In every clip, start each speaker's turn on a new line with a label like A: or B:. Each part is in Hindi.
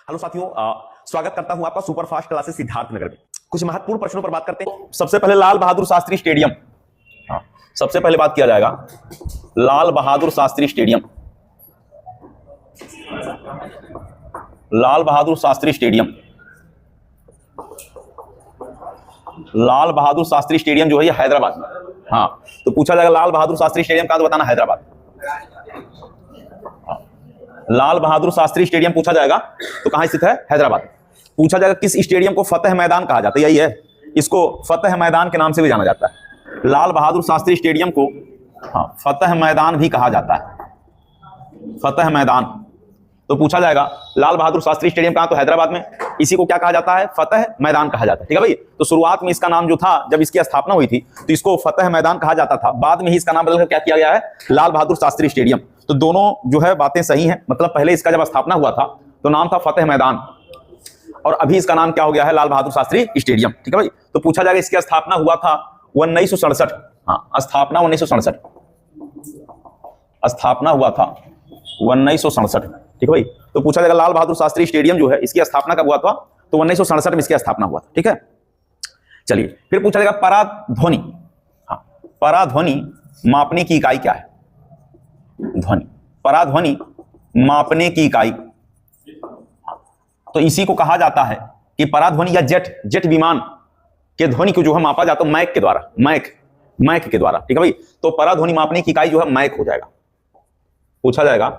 A: हेलो साथियों, स्वागत करता हूं आपका सुपर फास्ट क्लासेस सिद्धार्थनगर में। कुछ महत्वपूर्ण प्रश्नों पर बात करते हैं। सबसे पहले लाल बहादुर शास्त्री स्टेडियम, सबसे पहले बात किया जाएगा Lal Bahadur Shastri stadium. Lal Bahadur Shastri stadium, Lal Bahadur Shastri stadium जो है ये हैदराबाद में। हाँ, तो पूछा जाएगा लाल बहादुर शास्त्री स्टेडियम कहां, तो बताना हैदराबाद। लाल बहादुर शास्त्री स्टेडियम पूछा जाएगा तो कहां स्थित है, हैदराबाद। पूछा जाएगा किस स्टेडियम को फतेह मैदान कहा जाता है, यही है, इसको फतेह मैदान के नाम से भी जाना जाता है। लाल बहादुर शास्त्री स्टेडियम को फतेह मैदान भी कहा जाता है, फतेह मैदान। तो पूछा जाएगा लाल बहादुर शास्त्री स्टेडियम कहां, तो हैदराबाद में। इसी को क्या कहा जाता है, फतेह मैदान कहा जाता है। ठीक है भाई। तो शुरुआत में इसका नाम जो था, जब इसकी स्थापना हुई थी तो इसको फतेह मैदान कहा जाता था। बाद में ही इसका नाम बदलकर क्या किया गया है, लाल बहादुर शास्त्री स्टेडियम। तो दोनों जो है बातें सही हैं। मतलब पहले इसका जब स्थापना हुआ था तो नाम था फतेह मैदान, और अभी इसका नाम क्या हो गया है, लाल बहादुर शास्त्री स्टेडियम। ठीक है भाई। तो पूछा जाएगा इसकी स्थापना हुआ था 1967। हाँ, स्थापना 1967, स्थापना हुआ था 1967। ठीक है भाई। तो पूछा जाएगा लाल बहादुर शास्त्री स्टेडियम जो है इसकी स्थापना कब हुआ था, तो 1967 में इसकी स्थापना हुआ था। ठीक है। चलिए, फिर पूछा जाएगा पराध्वनि। हाँ, पराध्वनि मापने की इकाई क्या है, ध्वनि, पराध्वनि मापने की इकाई। तो इसी को कहा जाता है कि पराध्वनि या जेट विमान के ध्वनि को जो है मापा जाता है मैक के द्वारा, मैक के द्वारा। ठीक है भाई। तो पराध्वनि मापने की इकाई जो है मैक हो जाएगा। पूछा जाएगा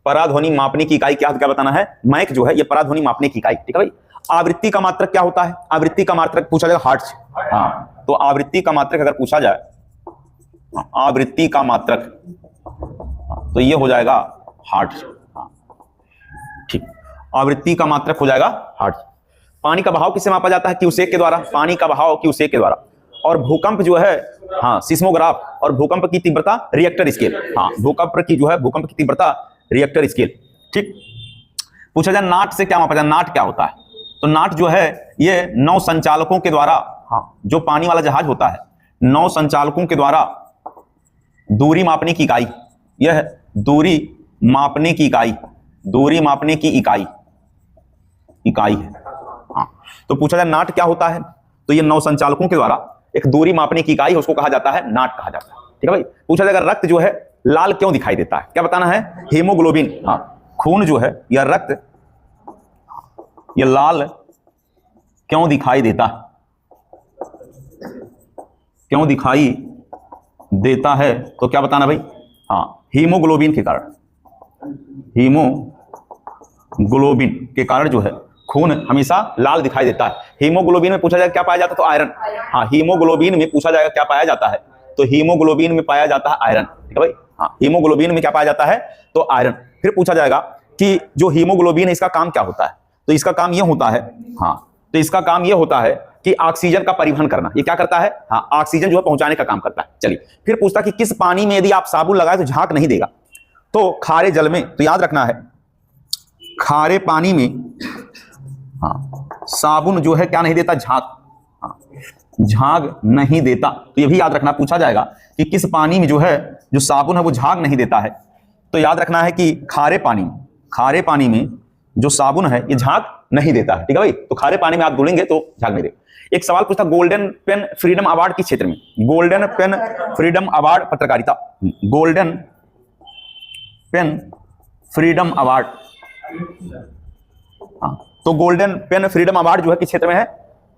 A: पराध्वनि मापने की इकाई क्या बताना है, मैक जो है ये पराध्वनि मापने की इकाई। ठीक है भाई। आवृत्ति का मात्रक क्या होता है, आवृत्ति का मात्रक पूछा जाएगा हर्ट्ज। हाँ, तो आवृत्ति का मात्रक अगर पूछा जाए, आवृत्ति का मात्रक, तो ये हो जाएगा हर्ट्ज। ठीक, आवृत्ति का मात्रक हो जाएगा हर्ट्ज। पानी का बहाव किससे मापा जाता है, क्यूसेक के द्वारा। पानी का बहाव क्यूसेक के द्वारा। और भूकंप जो है, हाँ, सिस्मोग्राफ। और भूकंप की तीव्रता रिएक्टर स्केल। हाँ, भूकंप की जो है, भूकंप की तीव्रता रिएक्टर स्केल। ठीक। पूछा जाए नाट से क्या मापा जाए, नाट क्या होता है, तो नाट जो है ये नौ संचालकों के द्वारा, हाँ, जो पानी वाला जहाज होता है, नौ संचालकों के द्वारा दूरी मापने की इकाई, यह है दूरी मापने की इकाई, दूरी मापने की इकाई है। हाँ, तो पूछा जाए नाट क्या होता है, तो ये नौ संचालकों के द्वारा एक दूरी मापने की इकाई है, उसको कहा जाता है नाट कहा जाता है। ठीक है भाई। पूछा जाएगा रक्त जो है लाल क्यों दिखाई देता है, क्या बताना है, हीमोग्लोबिन। हाँ, खून जो है या रक्त ये लाल क्यों दिखाई देता है, क्यों दिखाई देता है, तो क्या बताना भाई, हाँ, हीमोग्लोबिन के कारण, हीमोग्लोबिन के कारण जो है खून हमेशा लाल दिखाई देता है। हीमोग्लोबिन में पूछा जाएगा क्या पाया जाता है, तो आयरन। हाँ, हीमोग्लोबिन में पूछा जाएगा क्या पाया जाता है, तो हीमोग्लोबिन में पाया जाता है आयरन। ठीक है भाई। हाँ, हीमोग्लोबिन में क्या पाया जाता है, तो आयरन। फिर पूछा जाएगा कि जो हीमोग्लोबिन है इसका काम क्या होता है, तो इसका काम यह होता है, हाँ, तो इसका काम यह होता है कि ऑक्सीजन का परिवहन करना। ये क्या करता है, हाँ, ऑक्सीजन जो है पहुंचाने का काम करता है। चलिए, फिर पूछता कि किस पानी में यदि आप साबुन लगाए तो झाग नहीं देगा, तो खारे जल में। तो याद रखना है, खारे पानी में, हाँ, साबुन जो है क्या नहीं देता, झाग, हाँ, झाग नहीं देता। तो ये भी याद रखना, पूछा जाएगा कि किस पानी में जो है जो साबुन है वो झाग नहीं देता है, तो याद रखना है कि खारे पानी में जो साबुन है ये झाग नहीं देता है। ठीक है भाई। तो खारे पानी में आप धुलेंगे तो झाग नहीं देगा। एक सवाल पूछता गोल्डन पेन फ्रीडम अवार्ड किस क्षेत्र में, गोल्डन पेन फ्रीडम अवार्ड पत्रकारिता, गोल्डन पेन फ्रीडम अवार्ड। हाँ, तो गोल्डन पेन फ्रीडम अवार्ड जो है किस क्षेत्र में है,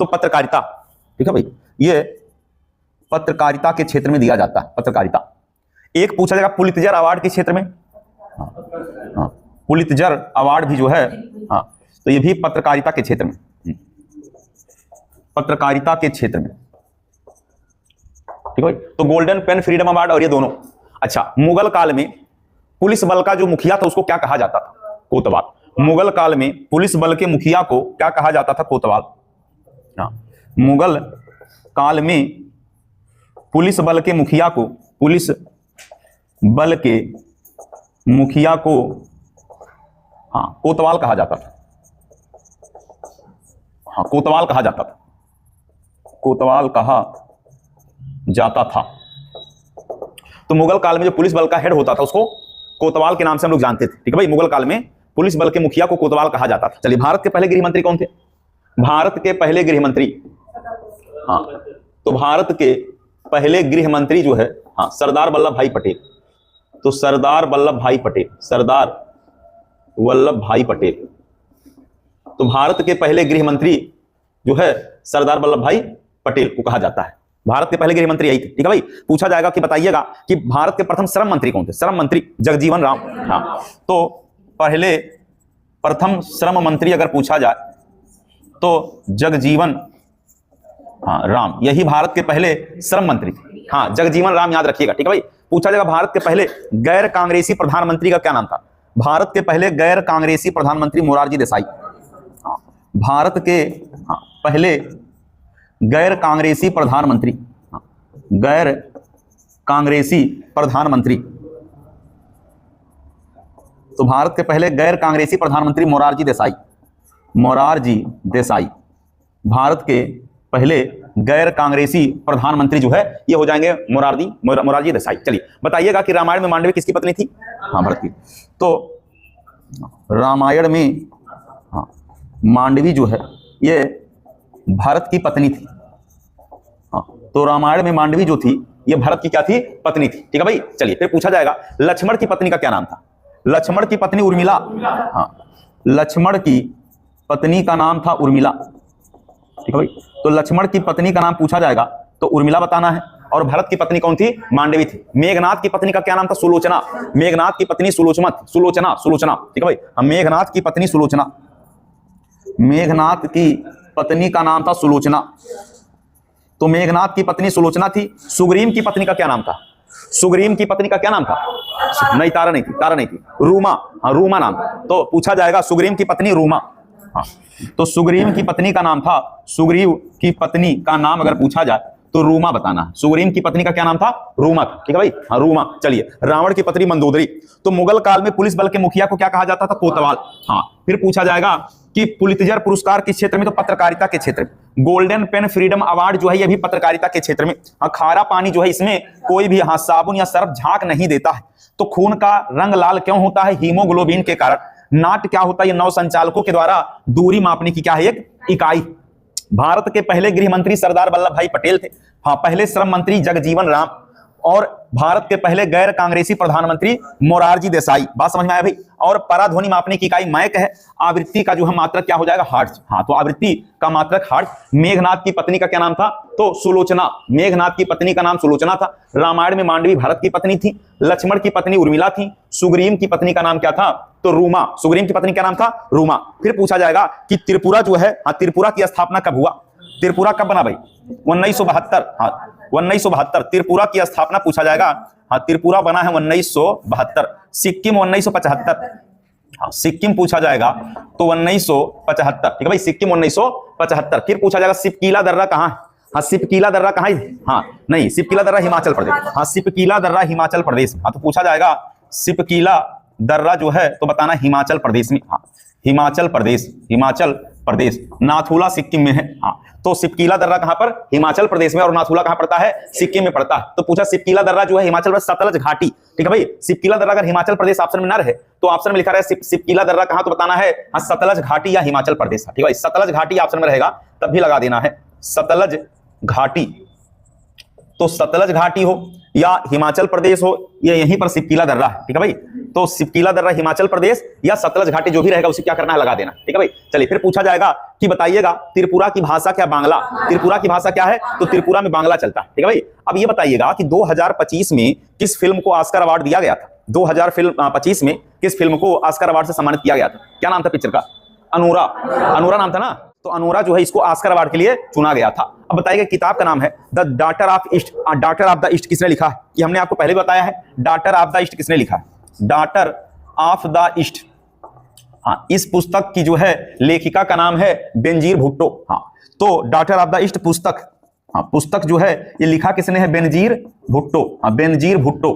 A: तो पत्रकारिता। ठीक है भाई। ये पत्रकारिता के क्षेत्र में दिया जाता है, पत्रकारिता। एक पूछा जाएगा पुलित्जर अवार्ड किस क्षेत्र में, हाँ, पुलित्जर अवार्ड भी जो है, हाँ, तो ये भी पत्रकारिता के क्षेत्र में, पत्रकारिता के क्षेत्र में। ठीक है भाई। तो गोल्डन पेन फ्रीडम अवार्ड और ये दोनों। अच्छा, मुगल काल में पुलिस बल का जो मुखिया था उसको क्या कहा जाता था, कोतवाल। मुगल काल में पुलिस बल के मुखिया को क्या कहा जाता था, कोतवाल। हाँ, मुगल काल में पुलिस बल के मुखिया को, पुलिस बल के मुखिया को, हाँ, कोतवाल कहा जाता था। हाँ, कोतवाल कहा जाता था, कोतवाल कहा जाता था। तो मुगल काल में जो पुलिस बल का हेड होता था उसको कोतवाल के नाम से हम लोग जानते थे। ठीक है भाई। मुगल काल में पुलिस बल के मुखिया को कोतवाल कहा जाता था। चलिए, भारत के पहले गृह मंत्री कौन थे? भारत के पहले गृह मंत्री, हाँ, तो भारत के पहले गृह मंत्री जो है, हाँ, सरदार वल्लभ भाई पटेल। तो सरदार वल्लभ भाई पटेल, सरदार वल्लभ भाई पटेल। तो भारत के पहले गृह मंत्री जो है सरदार वल्लभ भाई पटेल को कहा जाता है। भारत के पहले गृह मंत्री यही थे। ठीक है भाई, पूछा जाएगा कि बताइएगा कि भारत के प्रथम श्रम मंत्री कौन थे? श्रम मंत्री जगजीवन राम। हाँ, तो पहले प्रथम श्रम मंत्री अगर पूछा जाए तो जगजीवन, हाँ, राम, यही भारत के पहले श्रम मंत्री थे। हाँ, जगजीवन राम याद रखिएगा। ठीक है भाई, पूछा जाएगा भारत के पहले गैर कांग्रेसी प्रधानमंत्री का क्या नाम था? भारत के पहले गैर कांग्रेसी प्रधानमंत्री मोरारजी देसाई। भारत के, हाँ, पहले गैर कांग्रेसी प्रधानमंत्री, गैर कांग्रेसी प्रधानमंत्री, तो भारत के पहले गैर कांग्रेसी प्रधानमंत्री मोरारजी देसाई। मोरारजी देसाई भारत के पहले गैर कांग्रेसी प्रधानमंत्री जो है ये हो जाएंगे मोरारजी देसाई। चलिए, बताइएगा कि रामायण में मांडवी किसकी पत्नी थी? हाँ, भरत की। तो रामायण में, हाँ, मांडवी जो है ये भरत की पत्नी थी। हाँ, तो रामायण में मांडवी जो थी ये भरत की क्या थी? पत्नी थी। ठीक है भाई, चलिए, फिर पूछा जाएगा लक्ष्मण की पत्नी का क्या नाम था? लक्ष्मण की पत्नी उर्मिला। हाँ, लक्ष्मण की पत्नी का नाम था उर्मिला। ठीक है भाई, तो लक्ष्मण की पत्नी का नाम पूछा जाएगा तो उर्मिला बताना है। और भरत की पत्नी कौन थी? मांडवी थी। मेघनाथ की पत्नी का क्या नाम था? सुलोचना। मेघनाथ की पत्नी सुलोचना, सुलोचना। ठीक है भाई, हम मेघनाथ की पत्नी सुलोचना, मेघनाथ की पत्नी का नाम था सुलोचना। तो मेघनाथ की पत्नी सुलोचना थी। सुग्रीव की पत्नी का क्या नाम था? सुग्रीव की पत्नी का क्या नाम था? नहीं, तारा नहीं थी, तारा नहीं थी, रूमा। हाँ, रूमा नाम। तो पूछा जाएगा सुग्रीव की पत्नी रूमा। हाँ, तो सुग्रीव की पत्नी का नाम था, सुग्रीव की पत्नी का नाम अगर पूछा जाए तो रूमा बताना है। सुग्रीव की पत्नी का क्या नाम था? रूमा। ठीक है भाई, हाँ, रूमा। चलिए, रावण की पत्नी मंदोदरी। तो मुगल काल में पुलिस बल के मुखिया को क्या कहा जाता था? कोतवाल। हाँ, फिर पूछा जाएगा कि पुलित्जर पुरस्कार किस क्षेत्र में? तो पत्रकारिता के क्षेत्र में। गोल्डन पेन फ्रीडम अवार्ड जो है ये भी पत्रकारिता के क्षेत्र में। हाँ, खारा पानी जो है इसमें कोई भी, हाँ, साबुन या सर्फ झाग नहीं देता है। तो खून का रंग लाल क्यों होता है? हीमोग्लोबिन के कारण। नाट क्या होता है? ये नौ संचालकों के द्वारा दूरी मापने की क्या है? एक इकाई। भारत के पहले गृह मंत्री सरदार वल्लभ भाई पटेल थे। हाँ, पहले श्रम मंत्री जगजीवन राम। और भारत के पहले गैर कांग्रेसी प्रधानमंत्री मोरारजी देसाई। बात समझ में आया भाई? और पराध्वनि मापने की इकाई मैक है। आवृत्ति का जो है मात्रक क्या हो जाएगा? हर्ट्ज। हाँ, तो आवृत्ति का मात्रक हर्ट्ज। मेघनाथ की पत्नी का क्या नाम था? तो सुलोचना। मेघनाथ की पत्नी का नाम सुलोचना था। रामायण में मांडवी भरत की पत्नी थी। लक्ष्मण की पत्नी उर्मिला थी। सुग्रीव की पत्नी का नाम क्या था? तो रूमा। सुग्रीव की पत्नी क्या नाम था? रूमा। फिर पूछा जाएगा कि त्रिपुरा जो है, हाँ, त्रिपुरा की स्थापना कब हुआ? त्रिपुरा कब बना भाई? 1972। हाँ, 1972 त्रिपुरा की स्थापना पूछा जाएगा। हाँ, त्रिपुरा बना है 1972। सिक्किम 1975। हाँ, सिक्किम पूछा जाएगा तो 1975। ठीक है भाई, सिक्किम 1975। फिर पूछा जाएगा सिपकीला दर्रा कहाँ है? हाँ, सिपकीला दर्रा कहाँ है? हाँ, नहीं, सिपकीला दर्रा हिमाचल प्रदेश। हाँ, सिपकीला दर्रा हिमाचल प्रदेश। हाँ, तो पूछा जाएगा सिपकीला दर्रा जो है तो बताना हिमाचल प्रदेश में। हाँ, हिमाचल प्रदेश, हिमाचल प्रदेश। नाथुला सिक्किम में है। हाँ, तो सिपकीला दर्रा कहां पर? हिमाचल प्रदेश में। और नाथुला कहां पड़ता है? सिक्किम में पड़ता है। तो पूछा सिपकीला दर्रा जो है हिमाचल प्रदेश, सतलज घाटी। ठीक है भाई, सिपकीला दर्रा अगर हिमाचल प्रदेश ऑप्शन में ना रहे तो ऑप्शन में लिखा रहे सिपकीला दर्रा कहां, तो बताना है हाँ, सतलज घाटी या हिमाचल प्रदेश। ठीक है भाई, सतलज घाटी ऑप्शन में रहेगा तब भी लगा देना है सतलज घाटी। तो सतलज घाटी हो या हिमाचल प्रदेश हो, ये यहीं पर सिपकीला दर्रा है। ठीक है भाई, तो सिपकीला दर्रा हिमाचल प्रदेश या सतलज घाटी जो भी रहेगा उसे क्या करना है? लगा देना। ठीक है भाई, चलिए, फिर पूछा जाएगा कि बताइएगा त्रिपुरा की भाषा क्या? बांग्ला। त्रिपुरा की भाषा क्या है? तो त्रिपुरा में बांग्ला चलता है। ठीक है भाई, अब ये बताइएगा कि 2025 में किस फिल्म को ऑस्कर अवार्ड दिया गया था? 2025 में किस फिल्म को ऑस्कर अवार्ड से सम्मानित किया गया था? क्या नाम था पिक्चर का? अनोरा। अनोरा नाम था ना। तो अनोरा जो है इसको ऑस्कर अवार्ड के लिए चुना गया था। अब बताइए किताब का नाम है the daughter of east. Daughter of the east किसने लिखा है? कि हमने आपको पहले बताया है। डॉटर ऑफ द ईस्ट किसने लिखा है? Daughter of the east. हाँ, इस पुस्तक की जो है लेखिका का नाम है बेनजीर भुट्टो। हाँ, तो डॉटर ऑफ द ईस्ट पुस्तक, हाँ, पुस्तक जो है ये लिखा किसने है? बेनजीर भुट्टो। हाँ, बेनजीर भुट्टो।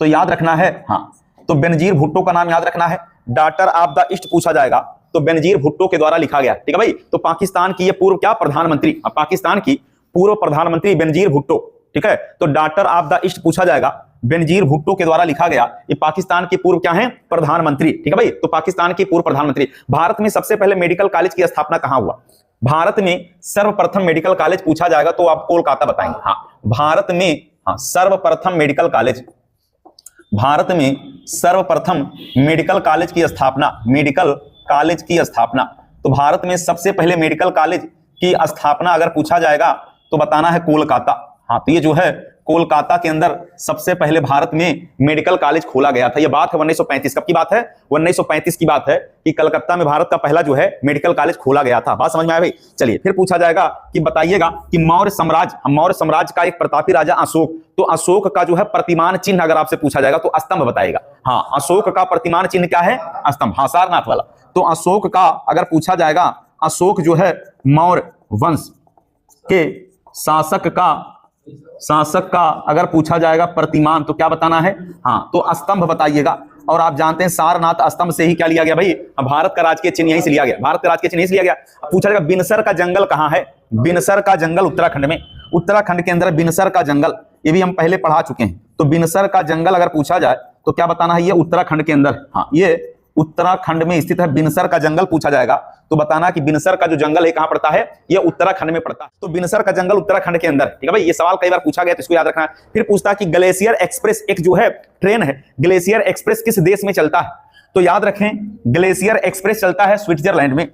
A: तो याद रखना है, हाँ, तो बेनजीर भुट्टो का नाम याद रखना है। डॉटर ऑफ द ईस्ट पूछा जाएगा तो बेनजीर भुट्टो के द्वारा लिखा गया। ठीक है भाई, तो पाकिस्तान की ये पूर्व क्या प्रधानमंत्री, पाकिस्तान की पूर्व प्रधानमंत्री बेनजीर भुट्टो। ठीक है, तो डॉटर ऑफ द ईस्ट पूछा जाएगा बेनजीर भुट्टो के द्वारा लिखा गया। ये पाकिस्तान के पूर्व क्या है? प्रधानमंत्री। ठीक है भाई, तो पाकिस्तान के पूर्व प्रधानमंत्री। भारत में सबसे पहले मेडिकल कॉलेज की स्थापना कहां हुआ? भारत में सर्वप्रथम मेडिकल कॉलेज पूछा जाएगा तो आप कोलकाता बताएंगे। हाँ, भारत में सर्वप्रथम मेडिकल कॉलेज, भारत में सर्वप्रथम मेडिकल कॉलेज की स्थापना, मेडिकल कॉलेज की स्थापना, तो भारत में सबसे पहले मेडिकल कॉलेज की स्थापना अगर पूछा जाएगा तो बताना है कोलकाता। हाँ, तो ये जो है कोलकाता के अंदर सबसे पहले भारत में मेडिकल कॉलेज खोला गया था। ये बात है 1935। कब की बात है? 1935 की बात है कि कलकत्ता में भारत का पहला जो है मेडिकल कॉलेज खोला गया था। बात समझ में आया भाई? चलिए फिर पूछा जाएगा कि बताइएगा कि मौर्य साम्राज्य का एक प्रतापी राजा अशोक, तो अशोक का जो है प्रतिमान चिन्ह अगर आपसे पूछा जाएगा तो स्तंभ बताएगा। हाँ, अशोक का प्रतिमान चिन्ह क्या है? स्तंभ। हाँ, सारनाथ वाला। तो अशोक का अगर पूछा जाएगा, अशोक जो है मौर्य वंश के शासक का अगर पूछा जाएगा प्रतिमान तो क्या बताना है? हाँ, तो स्तंभ बताइएगा। और आप जानते हैं सारनाथ स्तंभ से ही क्या लिया गया भाई? भारत का राजकीय चिन्ह यहीं से लिया गया, भारत का राजकीय चिन्ह यहीं से लिया गया। पूछा जाएगा बिनसर का जंगल कहाँ है? बिनसर का जंगल उत्तराखंड में, उत्तराखंड के अंदर बिनसर का जंगल, ये भी हम पहले पढ़ा चुके हैं। तो बिनसर का जंगल अगर पूछा जाए तो क्या बताना है? ये उत्तराखंड के अंदर, हाँ, ये उत्तराखंड में स्थित है। बिनसर का जंगल पूछा जाएगा तो बताना कि बिनसर का जो जंगल है कहां पड़ता है? ये उत्तराखंड में पड़ता है। तो बिनसर का जंगल उत्तराखंड के अंदर। ठीक है भाई, ये सवाल कई बार पूछा गया तो इसको याद रखना है। फिर पूछता है कि ग्लेशियर एक्सप्रेस एक जो है ट्रेन है, ग्लेशियर एक्सप्रेस किस देश में चलता है? तो याद रखें ग्लेशियर एक्सप्रेस चलता है स्विट्जरलैंड में।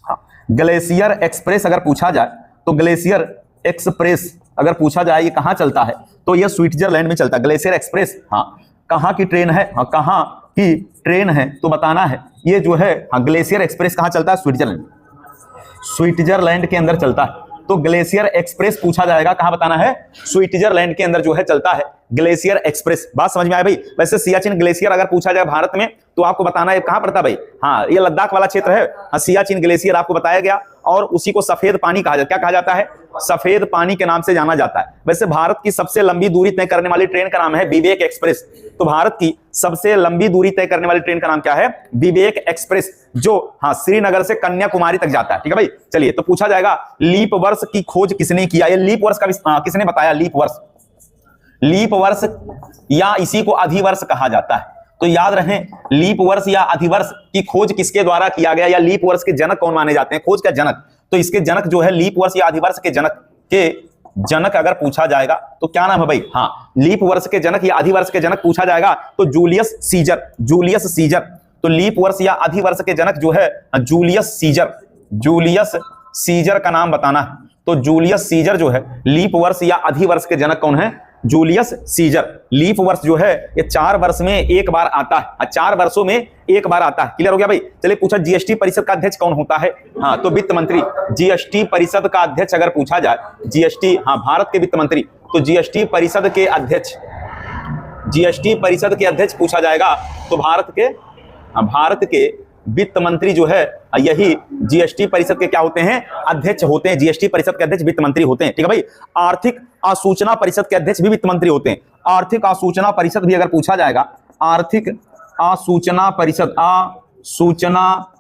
A: हाँ, ग्लेशियर एक्सप्रेस अगर पूछा जाए तो ग्लेशियर एक्सप्रेस अगर पूछा जाए ये कहां चलता है तो ये स्विट्जरलैंड में चलता है ग्लेशियर एक्सप्रेस। हाँ, कहां की ट्रेन है? हाँ, कहां की ट्रेन है तो बताना है ये जो है ग्लेशियर एक्सप्रेस कहां चलता है? स्विट्जरलैंड के अंदर चलता है। तो ग्लेशियर एक्सप्रेस पूछा जाएगा कहां बताना है? स्विट्जरलैंड के अंदर जो है चलता है ग्लेशियर एक्सप्रेस। बात समझ में आया भाई? वैसे सियाचिन ग्लेशियर अगर पूछा जाए भारत में तो आपको बताना है कहां पड़ता है भाई? हाँ, ये लद्दाख वाला क्षेत्र है। हाँ, सियाचिन ग्लेशियर आपको बताया गया और उसी को सफेद पानी कहा जाता है। क्या कहा जाता है? सफेद पानी के नाम से जाना जाता है। वैसे भारत की सबसे लंबी दूरी तय करने वाली ट्रेन का नाम है विवेक एक्सप्रेस। तो भारत की सबसे लंबी दूरी तय करने वाली ट्रेन का नाम क्या है? विवेक एक्सप्रेस, जो हाँ श्रीनगर से कन्याकुमारी तक जाता है। ठीक है भाई, चलिए तो पूछा जाएगा लीप वर्ष की खोज किसने किया? ये लीप वर्ष का किसने बताया? लीप वर्ष या इसी को अधिवर्ष कहा जाता है। तो याद रखें लीप वर्ष या अधिवर्ष की खोज किसके द्वारा किया गया, या लीप वर्ष के जनक कौन माने जाते हैं? खोज का जनक, तो इसके जनक जो है लीप वर्ष या अधिवर्ष के जनक अगर पूछा जाएगा तो क्या नाम है भाई? हाँ, लीप वर्ष के जनक या अधिवर्ष के जनक पूछा जाएगा तो जूलियस सीजर। तो लीप वर्ष या अधिवर्ष के जनक जो है जूलियस सीजर का नाम बताना है। तो जूलियस सीजर जो है लीप वर्ष या अधिवर्ष के जनक कौन है? Julius Caesar. लीप वर्ष जो है ये 4 वर्ष में एक बार आता है, 4 वर्षों में एक बार आता है। क्लियर हो गया भाई? चलिए पूछा जीएसटी परिषद का अध्यक्ष कौन होता है? हाँ, तो वित्त मंत्री। जीएसटी परिषद का अध्यक्ष अगर पूछा जाए, जीएसटी, हाँ, भारत के वित्त मंत्री, तो जीएसटी परिषद के अध्यक्ष पूछा जाएगा तो भारत के वित्त मंत्री जो है यही जीएसटी परिषद के क्या होते हैं? अध्यक्ष होते हैं। जीएसटी परिषद के अध्यक्ष वित्त मंत्री होते हैं। ठीक है भाई? आर्थिक आसूचना परिषद के अध्यक्ष भी वित्त मंत्री होते हैं। आर्थिक आसूचना परिषद भी अगर पूछा जाएगा, आर्थिक आसूचना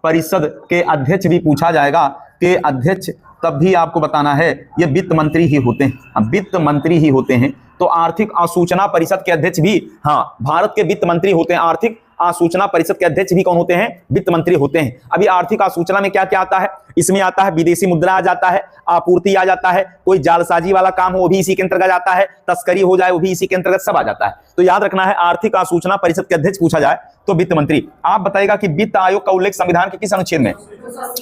A: परिषद के अध्यक्ष भी पूछा जाएगा के अध्यक्ष तब भी आपको बताना है ये वित्त मंत्री ही होते हैं। वित्त मंत्री ही होते हैं। तो आर्थिक आसूचना परिषद के अध्यक्ष भी हाँ भारत के वित्त मंत्री होते हैं। आर्थिक आसूचना परिषद के अध्यक्ष भी कौन होते हैं? वित्त मंत्री होते हैं। अभी आर्थिक आसूचना में क्या क्या आता है? इसमें आता है विदेशी मुद्रा आ जाता है, आपूर्ति आ जाता है, कोई जालसाजी वाला काम हो वो भी इसी के अंतर्गत आता है, तस्करी हो जाए वो भी इसी के अंतर्गत सब आ जाता है। तो याद रखना है आर्थिक आसूचना परिषद के अध्यक्ष पूछा जाए तो वित्त मंत्री। आप बताइएगा कि वित्त आयोग का उल्लेख संविधान के किस अनुच्छेद में?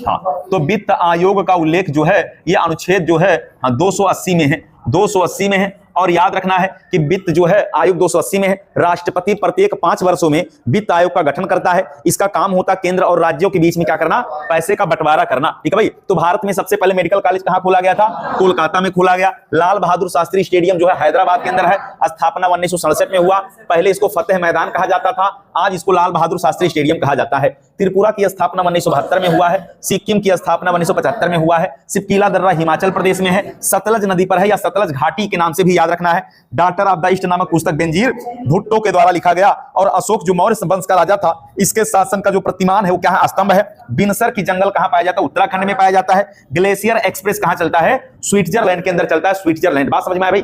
A: हाँ, तो वित्त आयोग का उल्लेख जो है ये अनुच्छेद जो है 280 में है, 280 में है। और याद रखना है कि वित्त जो है आयोग 280 में है। राष्ट्रपति प्रत्येक 5 वर्षों में वित्त आयोग का गठन करता है। इसका काम होता है केंद्र और राज्यों के बीच में क्या करना? पैसे का बंटवारा करना। ठीक है भाई? तो भारत में सबसे पहले मेडिकल कॉलेज कहां खोला गया था? कोलकाता में खोला गया। लाल बहादुर शास्त्री स्टेडियम जो है हैदराबाद के अंदर है। स्थापना 1967 में हुआ। पहले इसको फतेह मैदान कहा जाता था, आज इसको लाल बहादुर शास्त्री स्टेडियम कहा जाता है। त्रिपुरा की स्थापना 1972 में हुआ है। सिक्किम की स्थापना 1975 में हुआ है। सिपकीला दर्रा हिमाचल प्रदेश में है, सतलज नदी पर है या सतलज घाटी के नाम से भी याद रखना है। डाटर ऑफ द ईस्ट नामक पुस्तक बेनजीर भुट्टो के द्वारा लिखा गया। और अशोक जो मौर्य वंश का राजा था इसके शासन का जो प्रतिमान है वो क्या है? स्तंभ है। बिनसर की जंगल कहां पाया जाता है? उत्तराखंड में पाया जाता है। ग्लेशियर एक्सप्रेस कहां चलता है? स्विट्जरलैंड के अंदर चलता है। स्विट्जरलैंड। बात समझ में आया भाई?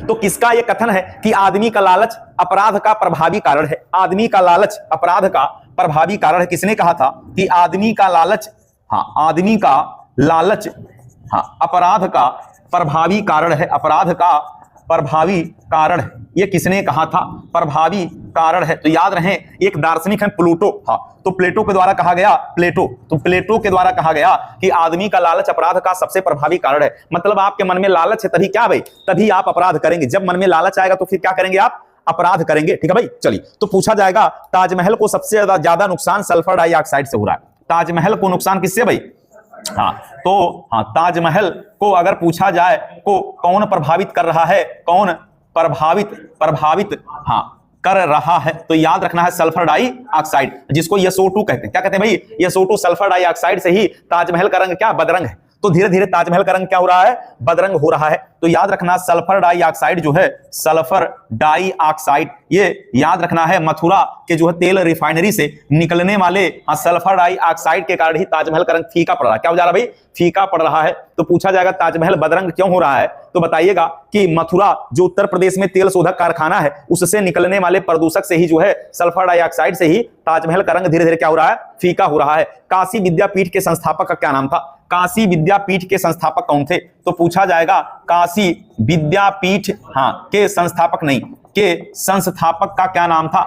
A: तो किसका यह कथन है कि आदमी का लालच अपराध का प्रभावी कारण है? आदमी का लालच अपराध का प्रभावी कारण है। किसने कहा था कि आदमी का लालच, आदमी का लालच अपराध का प्रभावी कारण है? अपराध का प्रभावी कारण है, ये किसने कहा था? प्रभावी कारण है। तो याद रहे एक दार्शनिक है प्लूटो। तो प्लेटो के द्वारा कहा गया, प्लेटो के द्वारा कहा गया कि आदमी का लालच अपराध का सबसे प्रभावी कारण है। मतलब आपके मन में लालच है तभी क्या भाई, तभी आप अपराध करेंगे। जब मन में लालच आएगा तो फिर क्या करेंगे आप? अपराध करेंगे। ठीक है भाई, चलिए तो पूछा जाएगा ताजमहल को सबसे ज्यादा नुकसान सल्फर डाइऑक्साइड से हो रहा है। ताजमहल को नुकसान किससे भाई? ताजमहल को अगर पूछा जाए को कौन प्रभावित कर रहा है, कौन प्रभावित कर रहा है, तो याद रखना है सल्फर डाइऑक्साइड, जिसको SO2 कहते हैं। क्या कहते हैं भाई? SO2 सल्फर डाइऑक्साइड से ही ताजमहल का रंग क्या बदरंग है। तो धीरे धीरे ताजमहल का रंग क्या हो रहा है? बदरंग हो रहा है। तो याद रखना सल्फर डाइऑक्साइड जो है, सल्फर डाइऑक्साइड, ये याद रखना है मथुरा के जो है तेल रिफाइनरी से निकलने वाले सल्फर डाइऑक्साइड के कारण ही ताजमहल का रंग फीका पड़ रहा है। क्या हो जा रहा है भाई? फीका पड़ रहा है। तो पूछा जाएगा ताजमहल बदरंग क्यों हो रहा है, तो बताइएगा कि मथुरा जो उत्तर प्रदेश में तेल शोधक कारखाना है उससे निकलने वाले प्रदूषक से ही जो है सल्फर डाइऑक्साइड से ही ताजमहल का रंग धीरे धीरे क्या हो रहा है? फीका हो रहा है। काशी विद्यापीठ के संस्थापक का क्या नाम था? काशी विद्यापीठ के संस्थापक कौन थे? तो पूछा जाएगा काशी विद्यापीठ के संस्थापक नहीं, के संस्थापक का क्या नाम था?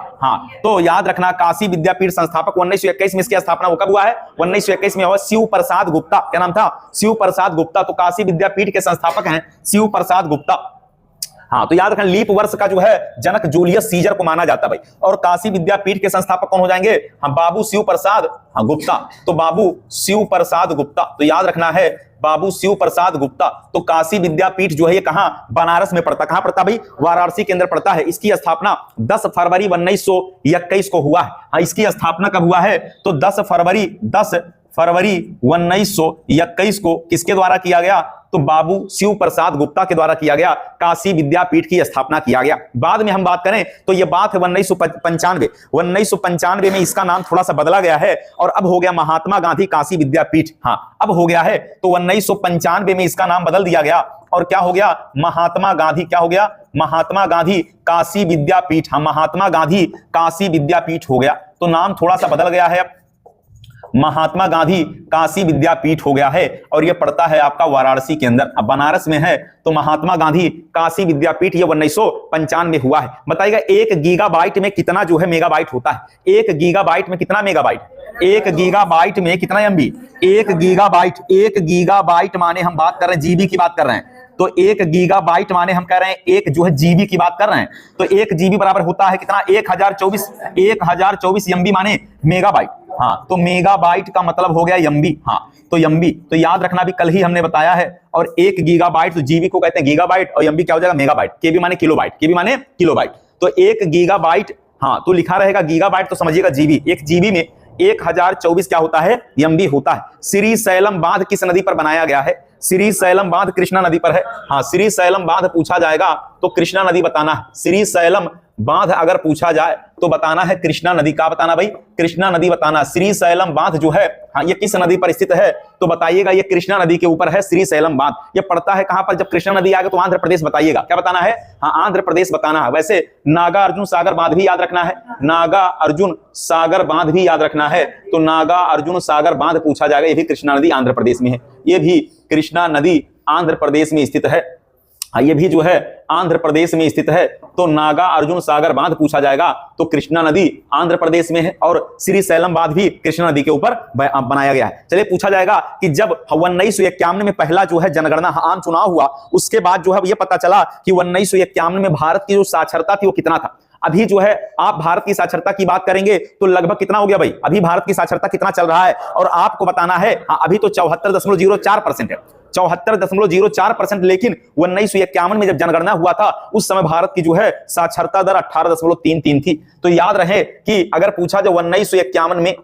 A: तो याद रखना काशी विद्यापीठ संस्थापक 1921 में इसकी स्थापना वो कब हुआ है? 1921 में हुआ। शिव प्रसाद गुप्ता। क्या नाम था? शिव प्रसाद गुप्ता। तो काशी विद्यापीठ के संस्थापक हैं शिव प्रसाद गुप्ता। तो याद रखना लीप वर्ष का जो है जनक जूलियस सीजर को माना जाता है भाई। और काशी विद्यापीठ के संस्थापक कौन हो जाएंगे? बाबू शिव प्रसाद गुप्ता। तो बाबू शिव प्रसाद गुप्ता। तो याद रखना है बाबू शिव प्रसाद गुप्ता। तो काशी विद्यापीठ जो है ये कहां? बनारस में पड़ता। कहां पड़ता भाई? वाराणसी के अंदर पड़ता है। इसकी स्थापना 10 फरवरी 1921 को हुआ है। इसकी स्थापना कब हुआ है? तो 10 फरवरी 1921 को किसके द्वारा किया गया? तो बाबू शिव प्रसाद गुप्ता के द्वारा किया गया। काशी विद्यापीठ की स्थापना किया गया। बाद में हम बात करें तो यह बात है 1995 में इसका नाम थोड़ा सा बदला गया है और अब हो गया महात्मा गांधी काशी विद्यापीठ। अब हो गया है। तो 1995 में इसका नाम बदल दिया गया और क्या हो गया? महात्मा गांधी। क्या हो गया? महात्मा गांधी काशी विद्यापीठ। महात्मा गांधी काशी विद्यापीठ हो गया। तो नाम थोड़ा सा बदल गया है, महात्मा गांधी काशी विद्यापीठ हो गया है और यह पड़ता है आपका वाराणसी के अंदर। अब बनारस में है तो महात्मा गांधी काशी विद्यापीठ ये 1995 में हुआ है। बताइएगा 1 गीगाबाइट में कितना जो है मेगाबाइट होता है? 1 गीगाबाइट में कितना मेगाबाइट? 1 गीगाबाइट में कितना एमबी? 1 गीगाबाइट माने हम बात कर रहे हैं जीबी की बात कर रहे हैं। तो 1 गीगाबाइट माने हम कह रहे हैं एक जो है जीबी की बात कर रहे हैं। तो 1 जीबी बराबर होता है कितना? 1024 एमबी माने मेगाबाइट। तो मेगाबाइट का मतलब हो गया एमबी। तो एमबी तो याद रखना भी कल ही हमने बताया है। और 1 गीगाबाइट तो जीबी को कहते हैं गीगाबाइट और एमबी क्या हो जाएगा? मेगाबाइट। केबी माने किलोबाइट। केबी माने किलोबाइट। तो 1 गीगाबाइट तो लिखा रहेगा गीगाबाइट तो समझिएगा जीबी। 1 जीबी में 1024 क्या होता है? एमबी होता है। श्री सैलम बांध किस नदी पर बनाया गया है? श्री सैलम बांध कृष्णा नदी पर है। श्री सैलम बांध पूछा जाएगा तो कृष्णा नदी बताना है। श्री सैलम बांध अगर पूछा जाए तो बताना है कृष्णा नदी। का बताना भाई? कृष्णा नदी बताना। श्री सैलम बांध जो है ये किस नदी पर स्थित है? तो बताइएगा ये कृष्णा नदी के ऊपर है श्री सैलम बांध। ये पड़ता है कहां पर? जब कृष्णा नदी आएगा तो आंध्र प्रदेश बताइएगा। क्या बताना है? आंध्र प्रदेश बताना है। वैसे नागा अर्जुन सागर बांध भी याद रखना है। नागा अर्जुन सागर बांध भी याद रखना है। तो नागा अर्जुन सागर बांध पूछा जाएगा, ये भी कृष्णा नदी आंध्र प्रदेश में है। ये भी कृष्णा नदी आंध्र प्रदेश में स्थित है। ये भी जो है आंध्र प्रदेश में स्थित है। तो नागा अर्जुन सागर बांध पूछा जाएगा तो कृष्णा नदी आंध्र प्रदेश में है और श्री सैलम बांध भी कृष्णा नदी के ऊपर बनाया गया है। चलिए पूछा जाएगा कि जब 1951 में पहला जो है जनगणना आम चुनाव हुआ उसके बाद जो है ये पता चला कि 1951 में भारत की जो साक्षरता थी वो कितना था। अभी जो है आप भारत की साक्षरता की बात करेंगे तो लगभग कितना हो गया भाई? अभी भारत की साक्षरता कितना चल रहा है और आपको बताना है अभी तो 74.04% है। 74.04%। लेकिन 1951 में जब जनगणना हुआ था उस समय भारत की जो है साक्षरता दर 18.33 थी। तो याद रहे कि अगर पूछा जो 1951 में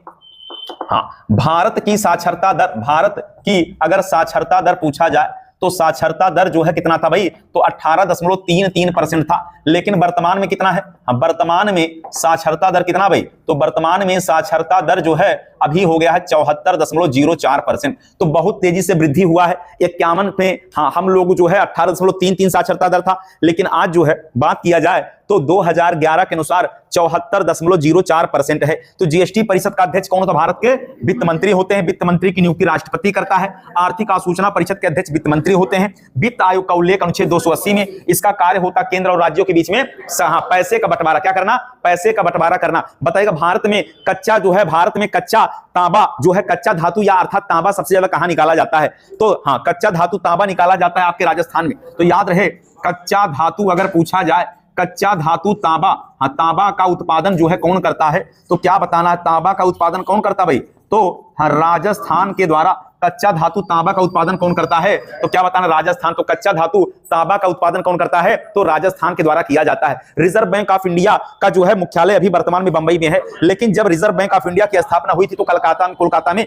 A: भारत की साक्षरता दर, भारत की अगर साक्षरता दर पूछा जाए तो साक्षरता दर जो है कितना था भाई, तो 18.33% था। लेकिन वर्तमान में कितना है, वर्तमान में साक्षरता दर कितना भाई, तो वर्तमान में साक्षरता दर जो है अभी हो गया है 74.04%। तो बहुत तेजी से वृद्धि हुआ है। 51 में हम लोग जो है 18.33 साक्षरता दर था, लेकिन आज जो है बात किया जाए तो 2011 के अनुसार 74.04% है। तो जीएसटी परिषद का अध्यक्ष कौन होता है, भारत के वित्त मंत्री होते हैं। वित्त मंत्री की नियुक्ति राष्ट्रपति करता है। आर्थिक सूचना परिषद के अध्यक्ष वित्त मंत्री होते हैं। वित्त आयोग का उल्लेख अनुच्छेद 280 में, इसका कार्य होता केंद्र और राज्यों के बीच में पैसे का बंटवारा, क्या करना, पैसे का बंटवारा करना। बताइएगा भारत में कच्चा जो है, भारत में कच्चा तांबा जो है, कच्चा धातु या अर्थात तांबा सबसे ज्यादा कहां निकाला जाता है, तो कच्चा धातु तांबा निकाला जाता है आपके राजस्थान में। तो याद रहे, कच्चा धातु अगर पूछा जाए, कच्चा धातु तांबा, तांबा का उत्पादन जो है कौन करता है, तो क्या बताना है, तांबा का उत्पादन कौन करता है भाई, तो राजस्थान के द्वारा कच्चा धातु तांबा का उत्पादन कौन करता है, तो क्या बताना, राजस्थान। तो कच्चा धातु तांबा का उत्पादन कौन करता है, तो राजस्थान के द्वारा किया जाता है। रिजर्व बैंक ऑफ इंडिया का जो है मुख्यालय अभी वर्तमान में बंबई में है, लेकिन जब रिजर्व बैंक ऑफ इंडिया की स्थापना हुई थी तो कोलकाता में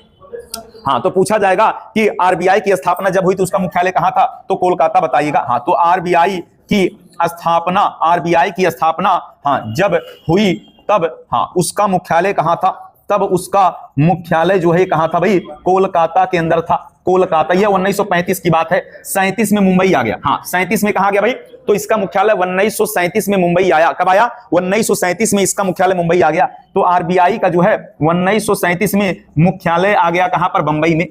A: तो पूछा जाएगा कि आरबीआई की स्थापना जब हुई तो उसका मुख्यालय कहां था, तो कोलकाता बताइएगा। तो आरबीआई की स्थापना जब हुई तब उसका मुख्यालय कहां था, तब उसका मुख्यालय जो है कहां था भाई, कोलकाता के अंदर था, कोलकाता। यह 1935 की बात है। 37 में मुंबई आ गया, 37 में कहा गया भाई, तो इसका मुख्यालय 1937 में मुंबई आया। कब आया, 1937 में इसका मुख्यालय मुंबई आ गया। तो आरबीआई का जो है 1937 में मुख्यालय आ गया कहां पर, बंबई में।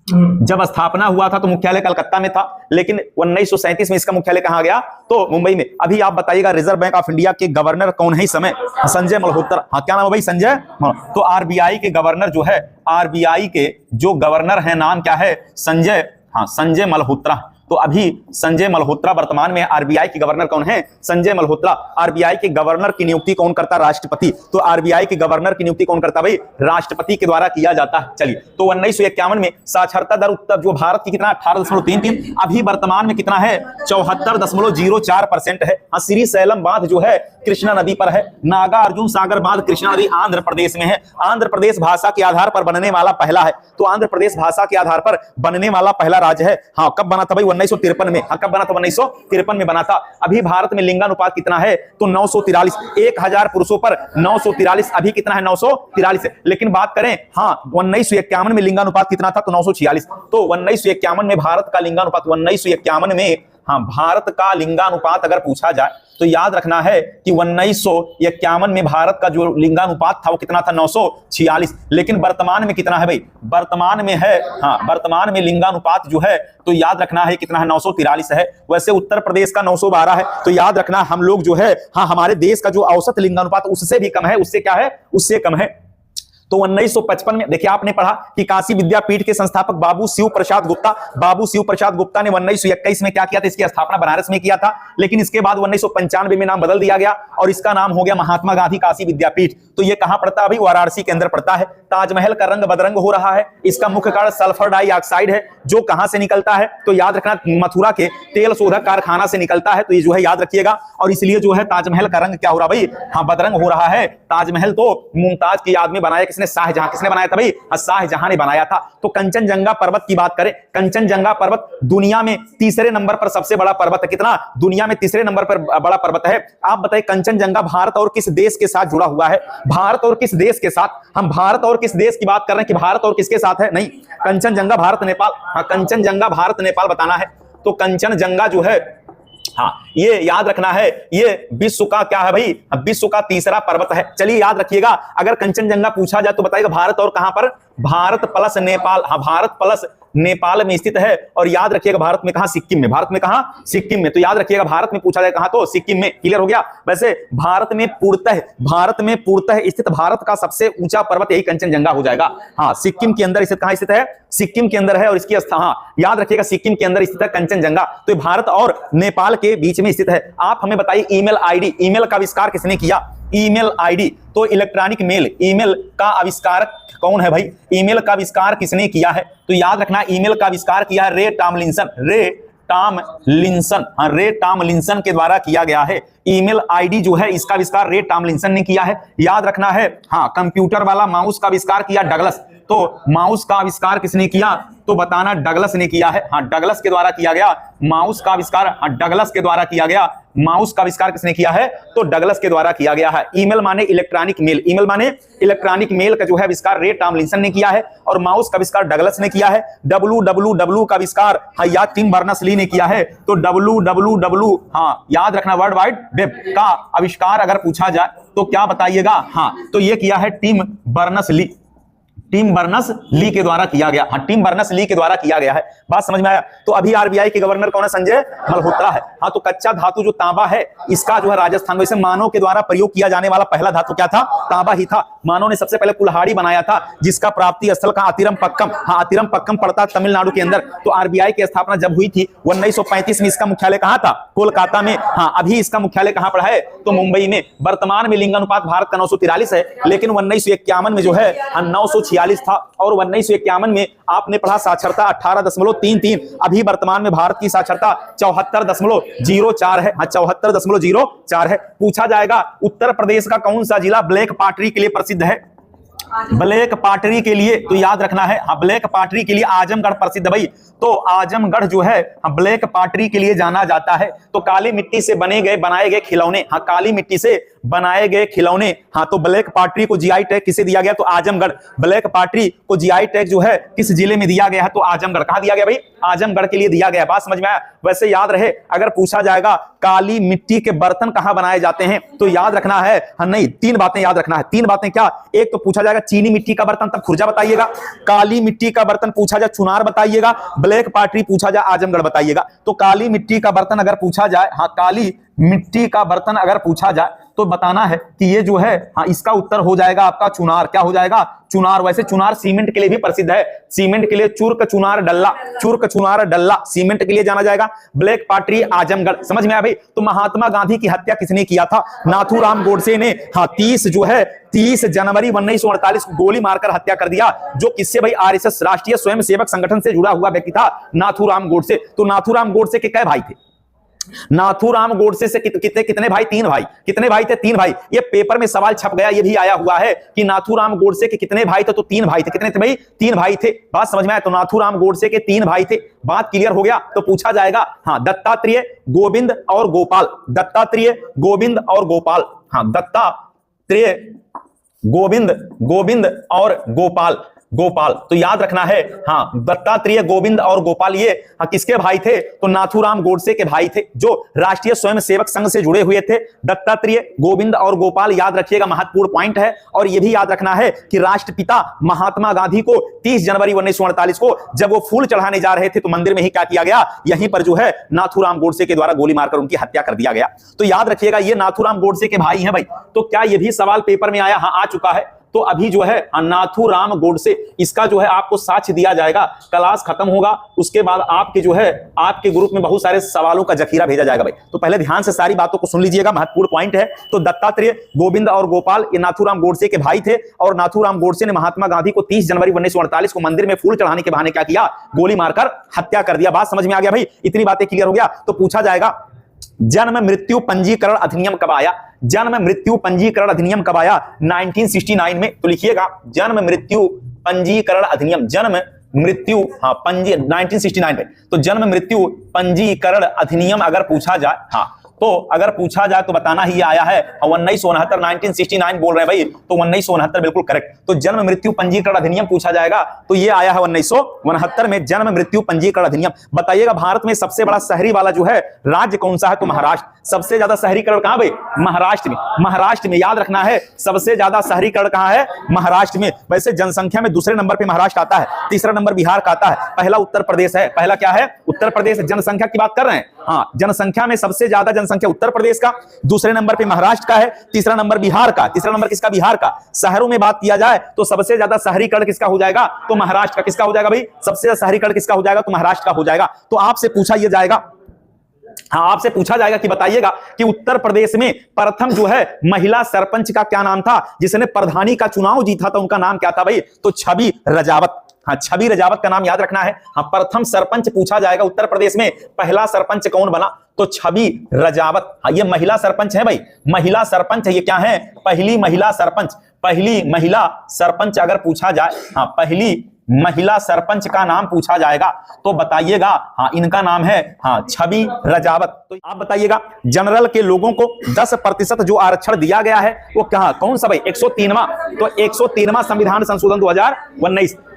A: जब स्थापना हुआ था तो मुख्यालय कलकत्ता में था, लेकिन 1937 में इसका मुख्यालय कहां गया, तो मुंबई में। अभी आप बताइएगा रिजर्व बैंक ऑफ इंडिया के गवर्नर कौन है इस समय, संजय मल्होत्रा। क्या नाम है भाई, संजय। तो आरबीआई के गवर्नर जो है, आरबीआई के जो गवर्नर है नाम क्या है, संजय मल्होत्रा। तो अभी संजय मल्होत्रा वर्तमान में आरबीआई के गवर्नर कौन है, संजय मल्होत्रा। आरबीआई के गवर्नर की नियुक्ति कौन करता, राष्ट्रपति। तो आरबीआई के गवर्नर की नियुक्ति कौन करता भाई, राष्ट्रपति के द्वारा किया जाता है। चलिए, तो 1951 में साक्षरता दर उत्तर जो भारत की कितना 18.33, अभी वर्तमान में कितना है 74.04% है। श्री सैलम बांध जो है कृष्णा नदी पर है। नागा अर्जुन सागर बांध कृष्णा नदी आंध्र प्रदेश में है। आंध्र प्रदेश भाषा के आधार पर बनने वाला पहला है, तो आंध्र प्रदेश भाषा के आधार पर बनने वाला पहला राज्य है। कब बना था भाई, 1953 में। कब बना था, 1953 में बना था। अभी भारत में लिंगानुपात कितना है, तो 943, 1000 पुरुषों पर 943, अभी कितना है 943। लेकिन बात करें 1951 में लिंगानुपात कितना था, तो 946। तो 1951 में भारत का लिंगानुपात, 1951 में भारत का लिंगानुपात अगर पूछा जाए तो याद रखना है कि 1951 में भारत का जो लिंगानुपात था वो कितना था, 946। लेकिन वर्तमान में कितना है भाई, वर्तमान में है वर्तमान में लिंगानुपात जो है तो याद रखना है कितना है, 943 है। वैसे उत्तर प्रदेश का 912 है। तो याद रखना हम लोग जो है हमारे देश का जो औसत लिंगानुपात उससे भी कम है, उससे क्या है, उससे कम है। तो 1955 में देखिए आपने पढ़ा कि काशी विद्यापीठ के संस्थापक बाबू शिव प्रसाद गुप्ता ने 1921 में क्या किया था, इसकी स्थापना बनारस में किया था। लेकिन इसके बाद 1995 में नाम बदल दिया गया और इसका नाम हो गया महात्मा गांधी काशी विद्यापीठ। तो ये कहां पड़ता है भाई, वाराणसी के अंदर पड़ता है। ताजमहल का रंग बदरंग हो रहा है, इसका मुख्य कारण सल्फर डाइऑक्साइड है, जो कहां से निकलता है, तो याद रखना मथुरा के तेल शोधक कारखाना से निकलता है। तो ये जो है याद रखिएगा, और इसलिए जो है ताजमहल का रंग क्या हो रहा भाई, बदरंग हो रहा है। ताजमहल तो मुमताज की याद में बनाया किसने, शाहजहां। किसने बनाया था भाई, शाहजहां ने बनाया था। तो कंचनजंगा पर्वत की बात करें, कंचनजंगा पर्वत दुनिया में तीसरे नंबर पर सबसे बड़ा पर्वत है। कितना, दुनिया में तीसरे नंबर पर बड़ा पर्वत है। आप बताइए कंचनजंगा भारत और किस देश के साथ जुड़ा हुआ है, भारत और किस देश के साथ, हम भारत और किस देश की बात कर रहे हैं कि भारत और किसके साथ है, नहीं, कंचनजंगा भारत नेपाल, कंचनजंगा भारत नेपाल बताना है। तो कंचनजंगा जो है ये याद रखना है, ये विश्व का क्या है भाई, विश्व का तीसरा पर्वत है। चलिए याद रखिएगा, अगर कंचनजंगा पूछा जाए तो बताइएगा भारत और कहां पर, भारत प्लस नेपाल, भारत प्लस नेपाल में स्थित है। और याद रखिएगा भारत में कहां, सिक्किम में। भारत में कहां, सिक्किम में। तो याद रखिएगा भारत में पूछा जाए कहां, तो सिक्किम में। क्लियर हो गया। वैसे भारत में पूर्णतः स्थित भारत का सबसे ऊंचा पर्वत यही कंचनजंगा हो जाएगा। सिक्किम के अंदर स्थित, कहां स्थित है, सिक्किम के अंदर है। और इसकी याद रखिएगा सिक्किम के अंदर स्थित है कंचनजंगा। तो भारत और नेपाल के बीच में स्थित है। आप हमें बताइए ईमेल आईडी, ईमेल का आविष्कार किसने किया, ईमेल आईडी, तो इलेक्ट्रॉनिक मेल, ईमेल का आविष्कारक कौन है भाई, ईमेल का आविष्कार किसने किया है, तो याद रखना ईमेल का आविष्कार किया है रे टॉमलिंसन के द्वारा किया गया है। ईमेल आईडी जो है इसका आविष्कार रे टॉमलिंसन ने किया है। याद रखना है कंप्यूटर वाला माउस का आविष्कार किया तो माउस का आविष्कार किसने किया? तो बताना डगलस ने किया है। हाँ, डगलस के द्वारा किया गया। माउस का आविष्कार डगलस के द्वारा किया गया। माउस का आविष्कार किसने किया है? तो डगलस के द्वारा किया गया है। ईमेल माने इलेक्ट्रॉनिक मेल, ईमेल माने इलेक्ट्रॉनिक मेल का जो है आविष्कार रे टॉमलिंसन ने किया है और माउस का आविष्कार डगलस ने किया है। www का आविष्कार हाँ या टिम बर्नर्स-ली ने किया है। तो www हाँ याद रखना, वर्ल्ड वाइड वेब का आविष्कार अगर पूछा जाए तो क्या बताइएगा? हाँ, तो ये किया है टिम बर्नर्स-ली, टिम बर्नर्स-ली के द्वारा किया गया। हाँ, टिम बर्नर्स-ली के द्वारा किया गया है। बात समझ में आया? तो अभी आरबीआई के गवर्नर कौन है? संजय मल्होत्रा है। हाँ, तो कच्चा धातु जो तांबा है इसका जो है राजस्थान, वैसे मानव के द्वारा प्रयोग किया जाने वाला पहला धातु क्या था? तांबा ही था। मानव ने सबसे पहले कुल्हाड़ी बनाया था जिसका प्राप्ति स्थल का अतिरमपक्कम, हाँ अतिरमपक्कम पड़ता तमिलनाडु के अंदर। तो आरबीआई की स्थापना जब हुई थी 1935 में, इसका मुख्यालय कहां था? कोलकाता में। हाँ, अभी इसका मुख्यालय कहां पर है? तो मुंबई में। वर्तमान में लिंगानुपात भारत का 943 है, लेकिन 1951 में जो है 946 था और 1951 में आपने पढ़ा साक्षरता 18.33। अभी वर्तमान में भारत की साक्षरता 74.04 है। हाँ, 74.04 है। पूछा जाएगा उत्तर प्रदेश का कौन सा जिला ब्लैक पॉटरी के लिए प्रसिद्ध है? ब्लैक पॉटरी के लिए तो याद रखना है, हाँ ब्लैक पॉटरी के लिए आजमगढ़ प्रसिद्ध भाई। तो आजमगढ़ जो है ब्लैक पॉटरी के लिए जाना जाता है। तो काली मिट्टी से बनाए गए खिलौने, हाँ काली मिट्टी से बनाए गए खिलौने, हाँ तो ब्लैक पॉटरी को जीआई टैग किसे दिया गया? तो आजमगढ़। ब्लैक पॉटरी को जीआई टैग जो है किस जिले में दिया गया है? तो आजमगढ़। कहां दिया गया भाई? आजमगढ़ के लिए दिया गया। बात समझ में आया? वैसे याद रहे, अगर पूछा जाएगा काली मिट्टी के बर्तन कहां बनाए जाते हैं तो याद रखना है, हाँ नहीं, तीन बातें याद रखना है। तीन बातें क्या? एक तो पूछा जाएगा चीनी मिट्टी का बर्तन, तब खुर्जा बताइएगा। काली मिट्टी का बर्तन पूछा जाए चुनार बताइएगा। ब्लैक पॉटरी पूछा जाए आजमगढ़ बताइएगा। तो काली मिट्टी का बर्तन अगर पूछा जाए, हाँ काली मिट्टी का बर्तन अगर पूछा जाए तो बताना है कि ये जो है हाँ इसका उत्तर हो जाएगा आपका चुनार। क्या हो जाएगा? चुनार। वैसे चुनार सीमेंट के लिए भी प्रसिद्ध है। सीमेंट के लिए चुर्क चुनार डल्ला, चुर्क चुनार डल्ला सीमेंट के लिए जाना जाएगा। Black pottery Azamgarh. समझ में आया भाई? तो महात्मा गांधी की हत्या किसने किया था? नाथूराम गोडसे ने। हाँ 30 जनवरी 1948 को गोली मारकर हत्या कर दिया। जो किससे भाई? आरएसएस राष्ट्रीय स्वयंसेवक संगठन से जुड़ा हुआ व्यक्ति था नाथूराम गोडसे। तो नाथूराम गोडसे के कै भाई थे? नाथूराम गोडसे से कितने भाई? 3 भाई। कितने भाई थे? 3 भाई। ये पेपर में सवाल छप गया, ये भी आया हुआ है कि नाथूराम गोडसे के कितने भाई थे? तो 3 भाई थे। कितने थे भाई? 3 भाई थे। बात समझ में आया? तो नाथूराम गोडसे के 3 भाई थे। बात क्लियर हो गया? तो पूछा जाएगा हाँ दत्तात्रेय, गोविंद और गोपाल। दत्तात्रेय, गोविंद और गोपाल। हाँ दत्तात्रेय, गोविंद और गोपाल। तो याद रखना है हाँ दत्तात्रेय, गोविंद और गोपाल ये हाँ किसके भाई थे? तो नाथूराम गोडसे के भाई थे जो राष्ट्रीय स्वयंसेवक संघ से जुड़े हुए थे। दत्तात्रेय, गोविंद और गोपाल याद रखिएगा, महत्वपूर्ण पॉइंट है। और यह भी याद रखना है कि राष्ट्रपिता महात्मा गांधी को 30 जनवरी 1948 को जब वो फूल चढ़ाने जा रहे थे तो मंदिर में ही क्या किया गया? यहीं पर जो है नाथूराम गोडसे के द्वारा गोली मारकर उनकी हत्या कर दिया गया। तो याद रखिएगा ये नाथूराम गोडसे के भाई हैं भाई। तो क्या ये भी सवाल पेपर में आया? हाँ आ चुका है। तो अभी जो है नाथूराम गोडसे, इसका जो है आपको साक्ष्य दिया जाएगा। क्लास खत्म होगा उसके बाद आपके जो है आपके ग्रुप में बहुत सारे सवालों का जखीरा भेजा जाएगा भाई। तो पहले ध्यान से सारी बातों को सुन लीजिएगा, महत्वपूर्ण पॉइंट है। तो दत्तात्रेय, गोविंद और गोपाल ये नाथूराम गोडसे के भाई थे और नाथूराम गोडसे ने महात्मा गांधी को 30 जनवरी 1948 को मंदिर में फूल चढ़ाने के बहाने क्या किया? गोली मारकर हत्या कर दिया। बात समझ में आ गया भाई? इतनी बातें क्लियर हो गया? तो पूछा जाएगा जन्म मृत्यु पंजीकरण अधिनियम कब आया? जन्म मृत्यु पंजीकरण अधिनियम कब आया? 1969 में। तो लिखिएगा जन्म मृत्यु पंजीकरण अधिनियम, जन्म मृत्यु हाँ 1969 में। तो जन्म मृत्यु पंजीकरण अधिनियम अगर पूछा जाए, हाँ तो अगर पूछा जाए तो बताना ही आया है 1969, 1969 बोल रहे हैं भाई, तो 1969 बिल्कुल करेक्ट। तो जन्म मृत्यु पंजीकरण अधिनियम पूछा जाएगा तो ये आया है 1969 में, जन्म मृत्यु पंजीकरण अधिनियम। बताइएगा भारत में सबसे बड़ा शहरी वाला जो है राज्य कौन सा है? तो महाराष्ट्र। सबसे ज्यादा शहरीकरण कहां भाई? महाराष्ट्र में। महाराष्ट्र में याद रखना है सबसे ज्यादा शहरीकरण कहां है? महाराष्ट्र में। वैसे जनसंख्या में दूसरे नंबर पे महाराष्ट्र आता है, तीसरा नंबर बिहार का आता है, पहला उत्तर प्रदेश है। पहला क्या है? उत्तर प्रदेश। जनसंख्या की बात कर रहे हैं, हाँ जनसंख्या में सबसे ज्यादा जनसंख्या उत्तर प्रदेश का, दूसरे नंबर पे महाराष्ट्र का है, तीसरा नंबर बिहार का। तीसरा नंबर किसका? बिहार का। शहरों में बात किया जाए तो सबसे ज्यादा शहरीकरण किसका हो जाएगा? तो महाराष्ट्र का। किसका हो जाएगा भाई? सबसे ज्यादा शहरीकरण किसका हो जाएगा? तो महाराष्ट्र का हो जाएगा। तो आपसे पूछा यह जाएगा, हाँ आपसे पूछा जाएगा कि बताइएगा कि उत्तर प्रदेश में प्रथम जो है महिला सरपंच का क्या नाम था? जिसने प्रधानी का चुनाव जीता था उनका नाम क्या था भाई? तो छवि रजावत। हाँ छवि रजावत का नाम याद रखना है। हाँ प्रथम सरपंच पूछा जाएगा उत्तर प्रदेश में पहला सरपंच कौन बना? तो छवि रजावत, हाँ ये महिला सरपंच है भाई, महिला सरपंच है। ये क्या है? पहली महिला सरपंच। पहली महिला सरपंच अगर पूछा जाए, हाँ पहली महिला सरपंच का नाम पूछा जाएगा तो बताइएगा, हाँ इनका नाम है हाँ छवि रजावत। तो आप बताइएगा जनरल के लोगों को 10% जो आरक्षण दिया गया है वो कहां, कौन सा भाई? 103वां। तो 103वां संविधान संशोधन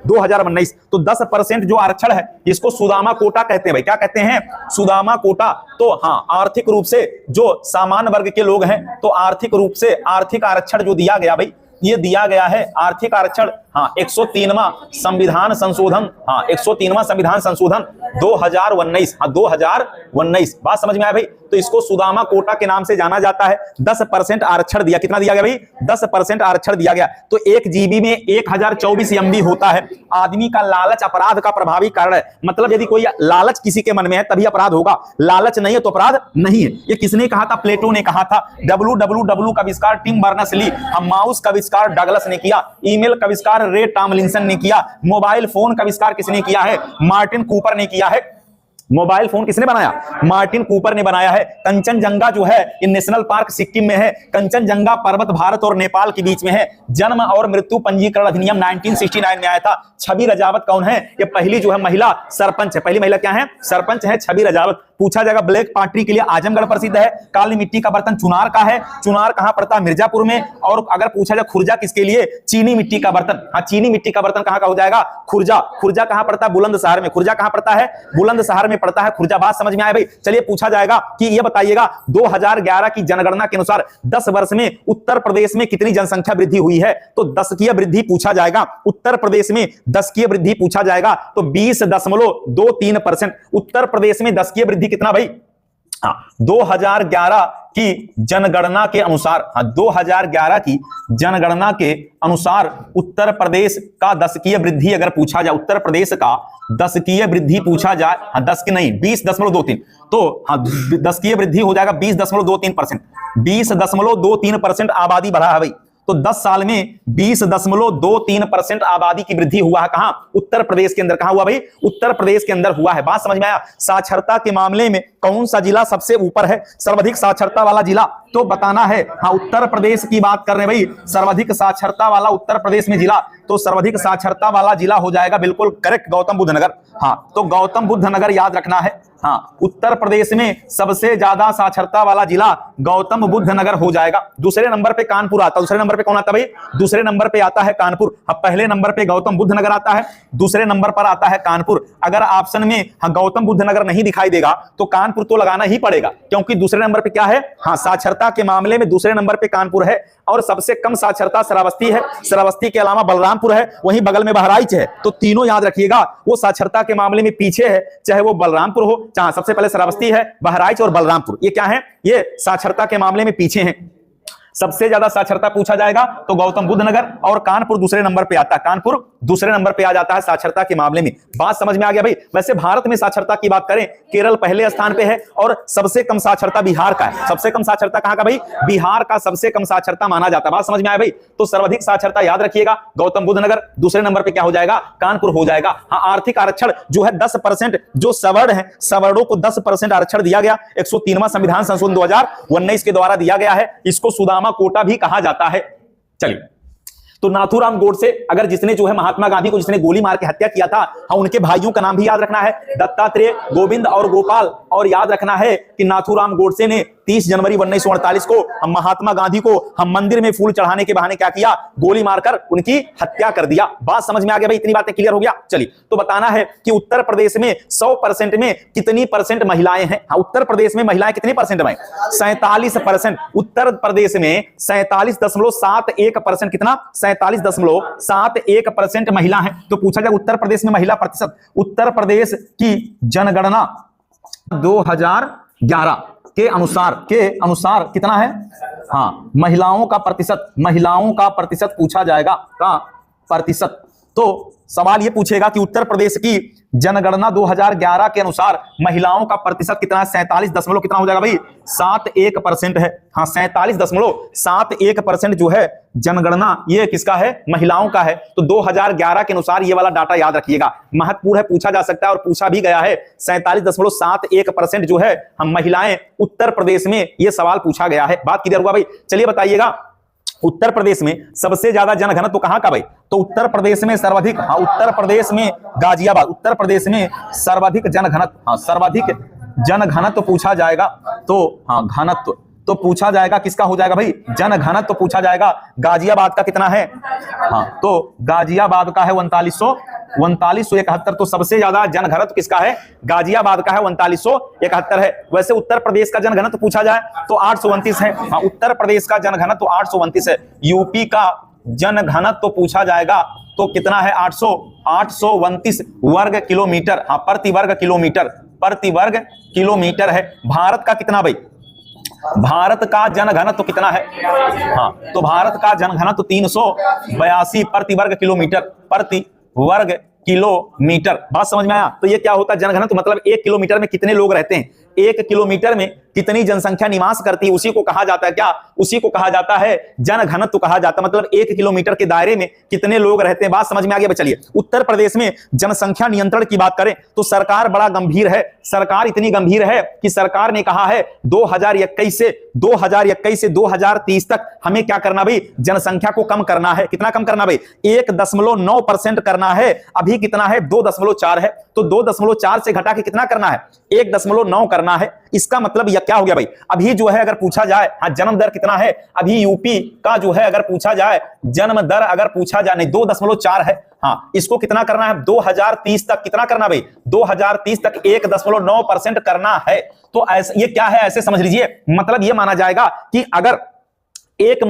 A: 2019 तो 10% जो आरक्षण है इसको सुदामा कोटा कहते हैं भाई। क्या कहते हैं? सुदामा कोटा। तो हाँ आर्थिक रूप से जो सामान्य वर्ग के लोग हैं तो आर्थिक रूप से आर्थिक आरक्षण जो दिया गया भाई, ये दिया गया है आर्थिक आरक्षण, हाँ 103वां संविधान संशोधन, हाँ 103वां संविधान संशोधन 2019, हाँ 2019। बात समझ में आया भाई? तो इसको सुदामा कोटा के नाम से जाना जाता है। 10% आरक्षण दिया। कितना दिया गया भाई? 10% आरक्षण दिया गया। तो 1 GB में 1024 MB होता है। आदमी का लालच अपराध का प्रभावी कारण है। मतलब यदि कोई लालच किसी के मन में है तभी अपराध होगा, लालच नहीं है तो अपराध नहीं है। ये किसने कहा था? प्लेटो ने कहा था। WWW का आविष्कार टिम बर्नर्स-ली, माउस का आविष्कार डगलस ने किया, ईमेल का आविष्कार रे टॉमलिंसन ने किया, मोबाइल फोन का आविष्कार किसने किया है? मार्टिन कूपर ने किया है। मोबाइल फोन किसने बनाया? मार्टिन कूपर ने बनाया है। कंचनजंगा जो है ये नेशनल पार्क सिक्किम में है। कंचनजंगा पर्वत भारत और नेपाल के बीच में है। जन्म और मृत्यु पंजीकरण अधिनियम 1969 में आया था। छवि रजावत कौन है? ये पहली जो है महिला सरपंच है। पहली महिला क्या है? सरपंच है छवि रजावत। पूछा जाएगा ब्लैक पॉटरी के लिए आजमगढ़ प्रसिद्ध है। काली मिट्टी का बर्तन चुनार का है। चुनार कहां पड़ता है? मिर्जापुर में। और अगर पूछा जाए खुर्जा किसके लिए? चीनी मिट्टी का बर्तन, हाँ चीनी मिट्टी का बर्तन कहां का हो जाएगा? खुर्जा। खुर्जा कहां पड़ता है? बुलंदशहर में। खुर्जा कहां पड़ता है? बुलंदशहर में पड़ता है खुर्जा। बात समझ में आया भाई? चलिए पूछा जाएगा कि ये बताइएगा 2011 की जनगणना के अनुसार 10 वर्ष में उत्तर प्रदेश में कितनी जनसंख्या वृद्धि हुई है? तो 10कीय वृद्धि पूछा जाएगा। उत्तर प्रदेश में 10कीय वृद्धि पूछा जाएगा तो 20.23%। उत्तर प्रदेश में 10कीय वृद्धि कितना भाई? हाँ 2011 की जनगणना के अनुसार, हाँ 2011 की जनगणना के अनुसार उत्तर प्रदेश का 10कीय वृद्धि अगर पूछा जाए, उत्तर प्रदेश का 10कीय वृद्धि पूछा जाए, हाँ 10 की नहीं 20.23, तो हाँ 10कीय वृद्धि हो जाएगा 20.23%। 20.23% आबादी बढ़ा है भाई। तो 10 साल में 20.23% आबादी की वृद्धि हुआ है। कहां? उत्तर प्रदेश के अंदर। कहां हुआ भाई? उत्तर प्रदेश के अंदर हुआ है। बात समझ में आया? साक्षरता के मामले में कौन सा जिला सबसे ऊपर है? सर्वाधिक साक्षरता वाला जिला तो बताना है, हाँ उत्तर प्रदेश की बात कर रहे हैं भाई। सर्वाधिक साक्षरता वाला उत्तर प्रदेश में जिला, तो सर्वाधिक साक्षरता वाला जिला हो जाएगा बिल्कुल करेक्ट गौतम बुद्ध नगर। हाँ तो गौतम बुद्ध नगर याद रखना है। हाँ उत्तर प्रदेश में सबसे ज्यादा साक्षरता वाला जिला गौतम बुद्ध नगर हो जाएगा। दूसरे नंबर पे कानपुर आता है। दूसरे नंबर पे कौन आता है भाई? दूसरे नंबर पे आता है कानपुर। अब पहले नंबर पे गौतम बुद्ध नगर आता है, दूसरे नंबर पर आता है कानपुर। अगर ऑप्शन में हाँ गौतम बुद्ध नगर नहीं दिखाई देगा तो कानपुर तो लगाना ही पड़ेगा, क्योंकि दूसरे नंबर पे क्या है? हाँ साक्षरता के मामले में दूसरे नंबर पे कानपुर है। और सबसे कम साक्षरता श्रावस्ती है। श्रावस्ती के अलावा बलरामपुर है, वहीं बगल में बहराइच है। तो तीनों याद रखिएगा, वो साक्षरता के मामले में पीछे है, चाहे वो बलरामपुर हो, चाहे सबसे पहले श्रावस्ती है, बहराइच और बलरामपुर, ये क्या है? ये साक्षरता के मामले में पीछे हैं। सबसे ज्यादा साक्षरता पूछा जाएगा तो गौतम बुद्ध नगर, और कानपुर दूसरे नंबर पे आता है। कानपुर दूसरे नंबर पे आ जाता है साक्षरता के मामले में। बात समझ में आ गया भाई? वैसे भारत में साक्षरता की बात करें, केरल पहले स्थान पे है और सबसे कम साक्षरता बिहार का है। सबसे कम साक्षरता कहां का भाई? बिहार का सबसे कम साक्षरता माना जाता है। बात समझ में आया भाई? तो सर्वाधिक साक्षरता याद रखिएगा गौतम बुद्ध नगर, दूसरे नंबर पे क्या हो जाएगा? कानपुर हो जाएगा। हाँ आर्थिक आरक्षण जो है 10%, जो सवर्ण है सवर्णों को 10% आरक्षण दिया गया। 103वां संविधान संशोधन 2019 के द्वारा दिया गया है। इसको सुदामा कोटा भी कहा जाता है। चलिए, तो नाथूराम गोडसे, अगर जिसने जो है महात्मा गांधी को जिसने गोली मार के हत्या किया था, हाँ उनके भाइयों का नाम भी याद रखना है, दत्तात्रेय, गोविंद और गोपाल। और याद रखना है कि नाथूराम गोडसे ने 30 जनवरी 1948 को हम महात्मा गांधी को हम मंदिर में फूल चढ़ाने के बहाने क्या किया? गोली मारकर उनकी हत्या कर दिया। बात समझ में आ गया भाई? इतनी बातें क्लियर हो गया। चलिए, तो बताना है कि उत्तर प्रदेश में 100% में कितनी परसेंट महिलाएं हैं? हाँ उत्तर प्रदेश में महिलाएं कितनी परसेंट में? 47%। उत्तर प्रदेश में 47.71%। कितना? 47.71% महिला है। तो पूछा जाए उत्तर प्रदेश में महिला प्रतिशत, उत्तर प्रदेश की जनगणना 2011 के अनुसार कितना है? हाँ महिलाओं का प्रतिशत पूछा जाएगा का प्रतिशत। तो सवाल ये पूछेगा कि उत्तर प्रदेश की जनगणना 2011 के अनुसार महिलाओं का प्रतिशत कितना है? 47 दशमलव कितना हो जाएगा भाई? 71% है। हाँ, 47.71% जो है जनगणना ये किसका है? महिलाओं का है। तो 2011 के अनुसार ये वाला डाटा याद रखिएगा, महत्वपूर्ण है, पूछा जा सकता है और पूछा भी गया है। 47.71% जो है हम महिलाएं उत्तर प्रदेश में, ये सवाल पूछा गया है। बात क्लियर हुआ भाई? चलिए बताइएगा, उत्तर प्रदेश में सबसे ज्यादा जनघनत्व तो कहां का भाई? तो उत्तर प्रदेश में सर्वाधिक, हाँ उत्तर प्रदेश में गाजियाबाद, उत्तर प्रदेश में सर्वाधिक जनघनत्व, हाँ सर्वाधिक जनघनत्व पूछा जाएगा। तो हाँ घनत्व तो पूछा जाएगा, किसका हो जाएगा भाई? जनघनत्व तो पूछा जाएगा। गाजियाबाद का कितना है? हाँ तो गाजियाबाद का है 3971। तो सबसे ज्यादा जनघनत्व किसका है? गाजियाबाद का है, 3971 है। वैसे उत्तर प्रदेश का जनघनत्व पूछा जाए तो 829 है। हाँ उत्तर प्रदेश का जनघनत्व 829 है। यूपी का जनघनत्व तो पूछा जाएगा तो कितना है? 829 वर्ग किलोमीटर, हाँ प्रति वर्ग किलोमीटर है। भारत का कितना भाई? भारत का जनघनत्व तो कितना है? हाँ तो भारत का जनघनत्व 382 प्रति वर्ग किलोमीटर। बात समझ में आया? तो ये क्या होता है जनघनत्व? मतलब 1 किलोमीटर में कितने लोग रहते हैं, 1 किलोमीटर में कितनी जनसंख्या निवास करती है, उसी को कहा जाता है क्या? उसी को कहा जाता है जनघनत्व कहा जाता है। मतलब 1 किलोमीटर के दायरे में कितने लोग रहते हैं। बात समझ में आ गया? चलिए, उत्तर प्रदेश में जनसंख्या नियंत्रण की बात करें तो सरकार बड़ा गंभीर है। सरकार इतनी गंभीर है कि सरकार ने कहा है 2021 से 2030 तक हमें क्या करना भाई? जनसंख्या को कम करना है। कितना कम करना भाई? 1.9% करना है। अभी कितना है? 2.4 है। तो 2.4 से घटा के कितना करना है? 1.9 करना है। इसका मतलब यह क्या हो गया भाई? अभी जो है अगर पूछा जाए, हाँ जन्म दर कितना है अभी यूपी का जो है, अगर पूछा जाए जन्म दर, अगर पूछा जाए, नहीं 2.4 है। हाँ इसको कितना करना है? 2030 तक कितना करना भाई? 2030 तक 1.9% करना है। तो ऐसे ये क्या है, ऐसे समझ लीजिए। मतलब ये माना जाएगा कि अगर एक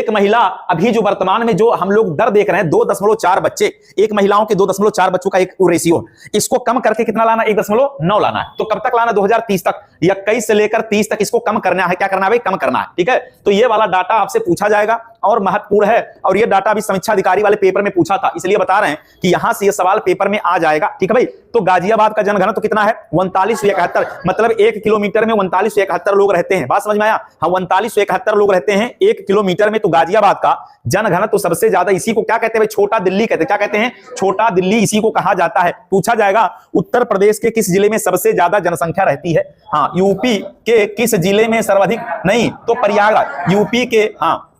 A: महिला अभी जो वर्तमान में जो हम लोग दर देख रहे हैं 2.4 बच्चे, एक महिलाओं के 2.4 बच्चों का एक रेशियो, इसको कम करके कितना लाना? 1.9 लाना है। तो कब तक लाना? 2030 तक, 21 से लेकर 30 तक इसको कम करना है। क्या करना है भाई? कम करना है। ठीक है, तो ये वाला डाटा आपसे पूछा जाएगा और महत्वपूर्ण है। और ये डाटा अभी समीक्षा अधिकारी वाले पेपर में पूछा था, इसलिए बता रहे हैं कि यहां से ये सवाल पेपर में आ जाएगा। ठीक है भाई, तो गाजियाबाद का जनघनत्व तो कितना है? 3971। मतलब 1 किलोमीटर में 3971 लोग रहते हैं। बात समझ में आया? हाँ 3971 लोग रहते हैं 1 किलोमीटर में। तो गाजियाबाद का जनघनत्व तो सबसे ज्यादा, इसी को क्या कहते हैं? छोटा दिल्ली कहते हैं। क्या कहते हैं? छोटा दिल्ली इसी को कहा जाता है। पूछा जाएगा उत्तर प्रदेश के किस जिले में सबसे ज्यादा जनसंख्या रहती है? हाँ यूपी के किस जिले में सर्वाधिक? नहीं तो प्रयागराज। यूपी के हाँ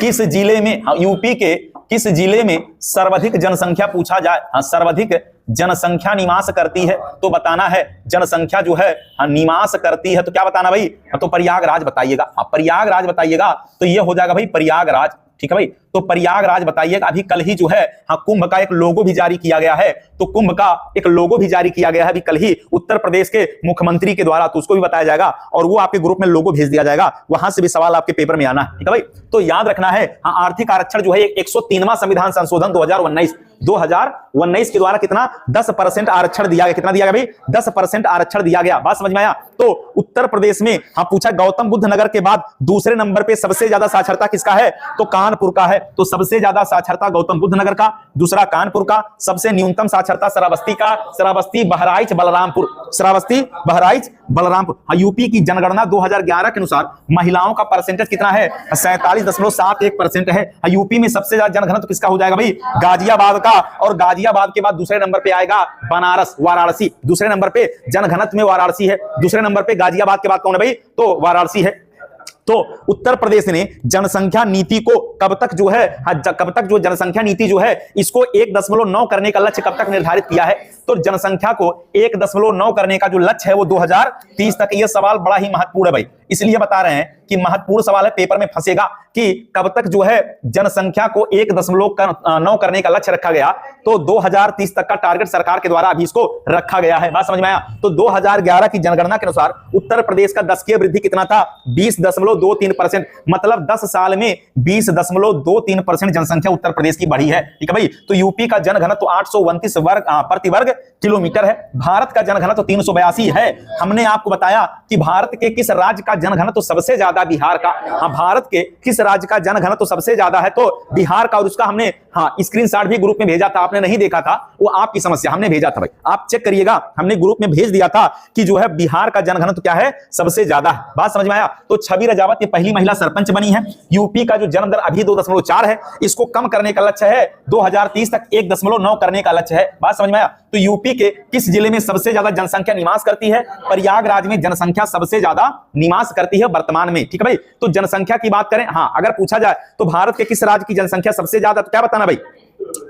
A: किस जिले में, हाँ यूपी के किस जिले में सर्वाधिक जनसंख्या पूछा जाए? हाँ सर्वाधिक जनसंख्या निवास करती है तो बताना है जनसंख्या जो है हाँ निवास करती है, तो क्या बताना भाई? तो प्रयागराज बताइएगा। हाँ प्रयागराज बताइएगा तो ये हो जाएगा भाई प्रयागराज। ठीक है भाई, तो प्रयागराज बताइएगा। अभी कल ही जो है हाँ कुंभ का एक लोगो भी जारी किया गया है। तो कुंभ का एक लोगो भी जारी किया गया है अभी कल ही उत्तर प्रदेश के मुख्यमंत्री के द्वारा, तो उसको भी बताया जाएगा और वो आपके ग्रुप में लोगो भेज दिया जाएगा। वहां से भी सवाल आपके पेपर में आना है। ठीक है भाई, तो याद रखना है हाँ आर्थिक आरक्षण जो है 103वां संविधान संशोधन 2019 के द्वारा कितना 10% आरक्षण दिया गया। कितना दिया गया भाई? 10% आरक्षण दिया गया। बात समझ में आया? तो उत्तर प्रदेश में हाँ पूछा गौतम बुद्ध नगर के बाद दूसरे नंबर पे सबसे ज्यादा साक्षरता किसका है? तो कानपुर का है। तो सबसे ज्यादा साक्षरता गौतम बुद्ध नगर का, दूसरा कानपुर का, सबसे न्यूनतम साक्षरता श्रावस्ती का, श्रावस्ती बहराइच बलरामपुर, श्रावस्ती बहराइच बलरामपुर। हाँ यूपी की जनगणना 2011 के अनुसार महिलाओं का परसेंटेज कितना है? 47.71% है। हाँ यूपी में सबसे ज्यादा जनघनत्व किसका हो जाएगा भाई? गाजियाबाद का। और गाजियाबाद के बाद दूसरे नंबर पे आएगा बनारस, वाराणसी। दूसरे नंबर पे जनघनत्व में वाराणसी है। दूसरे नंबर पे गाजियाबाद के बाद कौन है भाई? तो वाराणसी है। तो उत्तर प्रदेश ने जनसंख्या नीति को कब तक जो है कब तक जो जनसंख्या नीति जो है इसको 1.9 करने का लक्ष्य कब तक निर्धारित किया है? तो जनसंख्या को 1.9 करने का जो लक्ष्य है वो 2030 तक। यह सवाल बड़ा ही महत्वपूर्ण है भाई, इसलिए बता रहे हैं कि महत्वपूर्ण सवाल है, पेपर में फंसेगा कि कब तक जो है जनसंख्या को 1.9 करने का लक्ष्य रखा गया। तो 2030 तक का टारगेट सरकार के द्वारा अभी इसको रखा गया है। बात समझ में आया? तो 2011 की जनगणना के अनुसार उत्तर प्रदेश का दशकीय वृद्धि कितना था? 20.23%। मतलब 10 साल में 20.23% जनसंख्या उत्तर प्रदेश की बढ़ी है। ठीक है भाई, तो यूपी का जनघनत्व 829 वर्ग प्रति वर्ग किलोमीटर है। भारत का जनघनत्व 382 है। हमने आपको बताया कि भारत के किस राज्य का जनघनत्व सबसे ज्यादा, बिहार का। हाँ, भारत के किस राज्य का जनघनत्व सबसे ज्यादा है, तो बिहार का। और उसका हमने स्क्रीनशॉट भी ग्रुप में भेजा था, आपने नहीं देखा था, वो आपकी समस्या, हमने भेजा था भाई, आप चेक करिएगा, हमने ग्रुप में भेज दिया था कि जो है बिहार का जनघनत्व क्या है, सबसे ज्यादा है। बात समझ में आया। तो छवि रजावत ये पहली महिला सरपंच बनी है। यूपी का जो जन्म दर अभी 2.4 है, इसको कम करने का लक्ष्य है 2030 तक 1.9 करने का लक्ष्य है। बात समझ में आया। तो यूपी के किस जिले में सबसे ज्यादा जनसंख्या निवास करती है? प्रयागराज में जनसंख्या सबसे ज्यादा निवास करती है वर्तमान में, ठीक है भाई। तो जनसंख्या की बात करें, अगर पूछा जाए तो भारत के किस राज्य की जनसंख्या सबसे ज्यादा, तो क्या बताना भाई?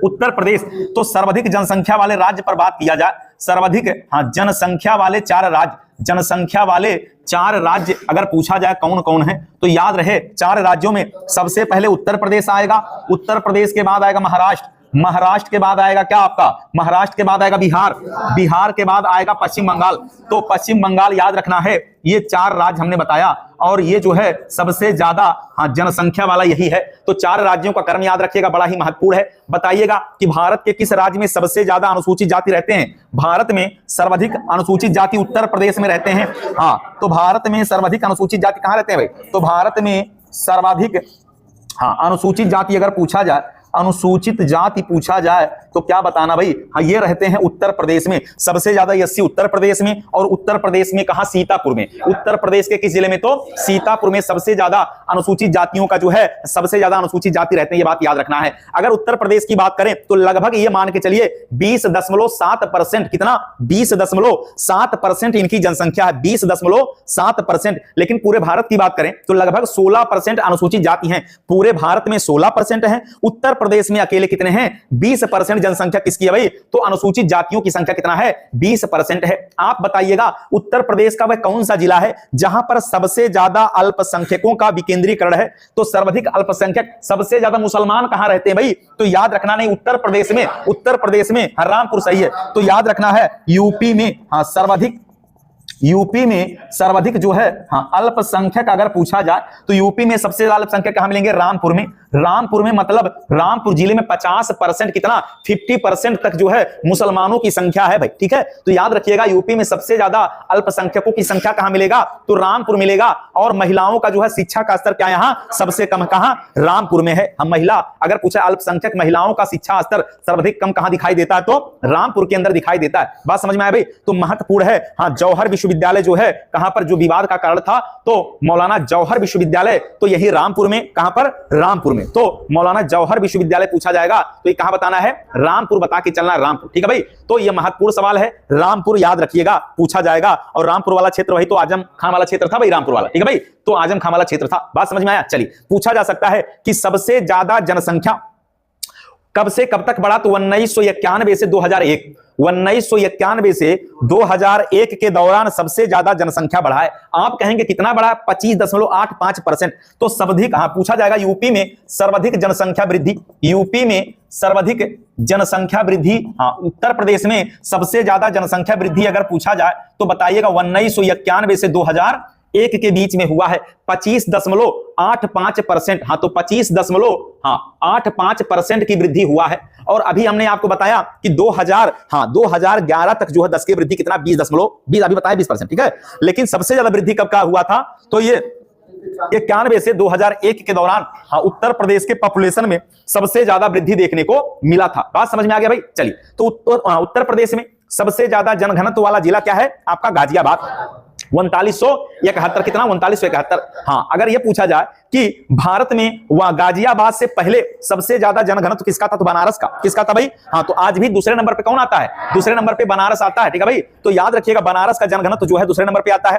A: उत्तर प्रदेश। तो सर्वाधिक जनसंख्या वाले राज्य पर बात किया जाए, सर्वाधिक जनसंख्या वाले 4 राज्य, जनसंख्या वाले 4 राज्य अगर पूछा जाए कौन कौन है, तो याद रहे 4 राज्यों में सबसे पहले उत्तर प्रदेश आएगा, उत्तर प्रदेश के बाद आएगा महाराष्ट्र, महाराष्ट्र के बाद आएगा क्या आपका, महाराष्ट्र के बाद आएगा बिहार, बिहार के बाद आएगा पश्चिम बंगाल। तो पश्चिम बंगाल याद रखना है, ये 4 राज्य हमने बताया, और ये जो है सबसे ज्यादा जनसंख्या वाला यही है। तो 4 राज्यों का क्रम याद रखिएगा, बड़ा ही महत्वपूर्ण है। बताइएगा कि भारत के किस राज्य में सबसे ज्यादा अनुसूचित जाति रहते हैं? भारत में सर्वाधिक अनुसूचित जाति उत्तर प्रदेश में रहते हैं। तो भारत में सर्वाधिक अनुसूचित जाति कहां रहते हैं भाई? तो भारत में सर्वाधिक अनुसूचित जाति अगर पूछा जाए, अनुसूचित जाति पूछा जाए तो क्या बताना भाई? ये रहते हैं उत्तर प्रदेश में, सबसे ज्यादा एससी उत्तर प्रदेश में। और उत्तर प्रदेश में कहां? सीतापुर में। उत्तर प्रदेश के किस जिले में? तो सीतापुर में सबसे ज्यादा अनुसूचित जातियों का जो है, सबसे ज्यादा अनुसूचित जाति रहते हैं, ये बात याद रखना है। अगर उत्तर प्रदेश की बात करें तो लगभग ये मान के चलिए 20.7%, कितना? 20.7% इनकी जनसंख्या है, 20.7%। लेकिन पूरे भारत की बात करें तो लगभग 16% अनुसूचित जाति हैं। पूरे भारत में 16% है, उत्तर प्रदेश में अकेले कितने हैं? 20% जनसंख्या किसकी है भाई? तो अनुसूचित जातियों की संख्या कितना है? 20% है। आप बताइएगा उत्तर प्रदेश का वह कौन सा जिला है जहां पर सबसे ज्यादा अल्पसंख्यकों का विकेंद्रीकरण है? तो सर्वाधिक अल्पसंख्यक, सबसे ज्यादा मुसलमान कहां रहते हैं भाई? तो याद रखना नहीं, उत्तर प्रदेश में, उत्तर प्रदेश में रामपुर सही है। तो याद रखना है यूपी में सर्वाधिक, यूपी में सर्वाधिक जो है अल्पसंख्यक अगर पूछा जाए तो यूपी में सबसे ज्यादा अल्पसंख्यक कहां मिलेंगे? रामपुर में। रामपुर में मतलब रामपुर जिले में 50%, कितना? 50% तक जो है मुसलमानों की संख्या है भाई, ठीक है। तो याद रखिएगा यूपी में सबसे ज्यादा अल्पसंख्यकों की संख्या कहां मिलेगा? तो रामपुर मिलेगा। और महिलाओं का जो है शिक्षा का स्तर क्या यहां सबसे कम, कहां? रामपुर में है। हम महिला अगर पूछा अल्पसंख्यक महिलाओं का शिक्षा स्तर सर्वाधिक कम कहां दिखाई देता है? तो रामपुर के अंदर दिखाई देता है। बात समझ में आया भाई? तो महत्वपूर्ण है। जौहर विश्वविद्यालय जो है कहां पर जो विवाद का कारण था? तो मौलाना जौहर विश्वविद्यालय, तो यही रामपुर में। कहां पर? रामपुर में। तो मौलाना जौहर विश्वविद्यालय पूछा जाएगा तो ये कहां बताना है? रामपुर बता के चलना, रामपुर, ठीक है भाई। तो ये महत्वपूर्ण सवाल है, रामपुर याद रखिएगा, पूछा जाएगा। और रामपुर वाला क्षेत्र वही तो आजम खान वाला क्षेत्र था भाई, रामपुर वाला, ठीक है भाई। तो आजम खान वाला क्षेत्र था। बात समझ में आया? चलिए, पूछा जा सकता है कि सबसे ज्यादा जनसंख्या कब से कब तक बढ़ा? तो 1991 से 2001, 1991 से 2001 के दौरान सबसे ज्यादा जनसंख्या बढ़ा है। आप कहेंगे कितना बढ़ा? 25.85%। तो सर्वाधिक पूछा जाएगा यूपी में सर्वाधिक जनसंख्या वृद्धि, यूपी में सर्वाधिक जनसंख्या वृद्धि, उत्तर प्रदेश में सबसे ज्यादा जनसंख्या वृद्धि अगर पूछा जाए तो बताइएगा 1991 से 2001 के बीच में हुआ है 25.85%। तो 25.85% की वृद्धि हुआ है। और अभी हमने आपको बताया कि 2011 तक जो है 10 की वृद्धि कितना? 20 अभी बताया 20%, ठीक है। लेकिन सबसे ज्यादा वृद्धि कब का हुआ था? तो ये 91 से 2001 के दौरान उत्तर प्रदेश के पॉपुलेशन में सबसे ज्यादा वृद्धि देखने को मिला था। बात समझ में आ गया भाई? चलिए, तो उत्तर प्रदेश में सबसे ज्यादा जनघनत्व वाला जिला क्या है आपका? गाजियाबाद, 3971, कितना? 3971। अगर यह पूछा जाए कि भारत में गाजियाबाद से पहले सबसे ज्यादा जनघनत्व किसका था? तो बनारस का। किसका था भाई? तो आज भी दूसरे नंबर पे कौन आता है? दूसरे नंबर पे बनारस आता है, ठीक है भाई। तो याद रखिएगा बनारस का जनघनत्व जो है दूसरे नंबर पे आता है।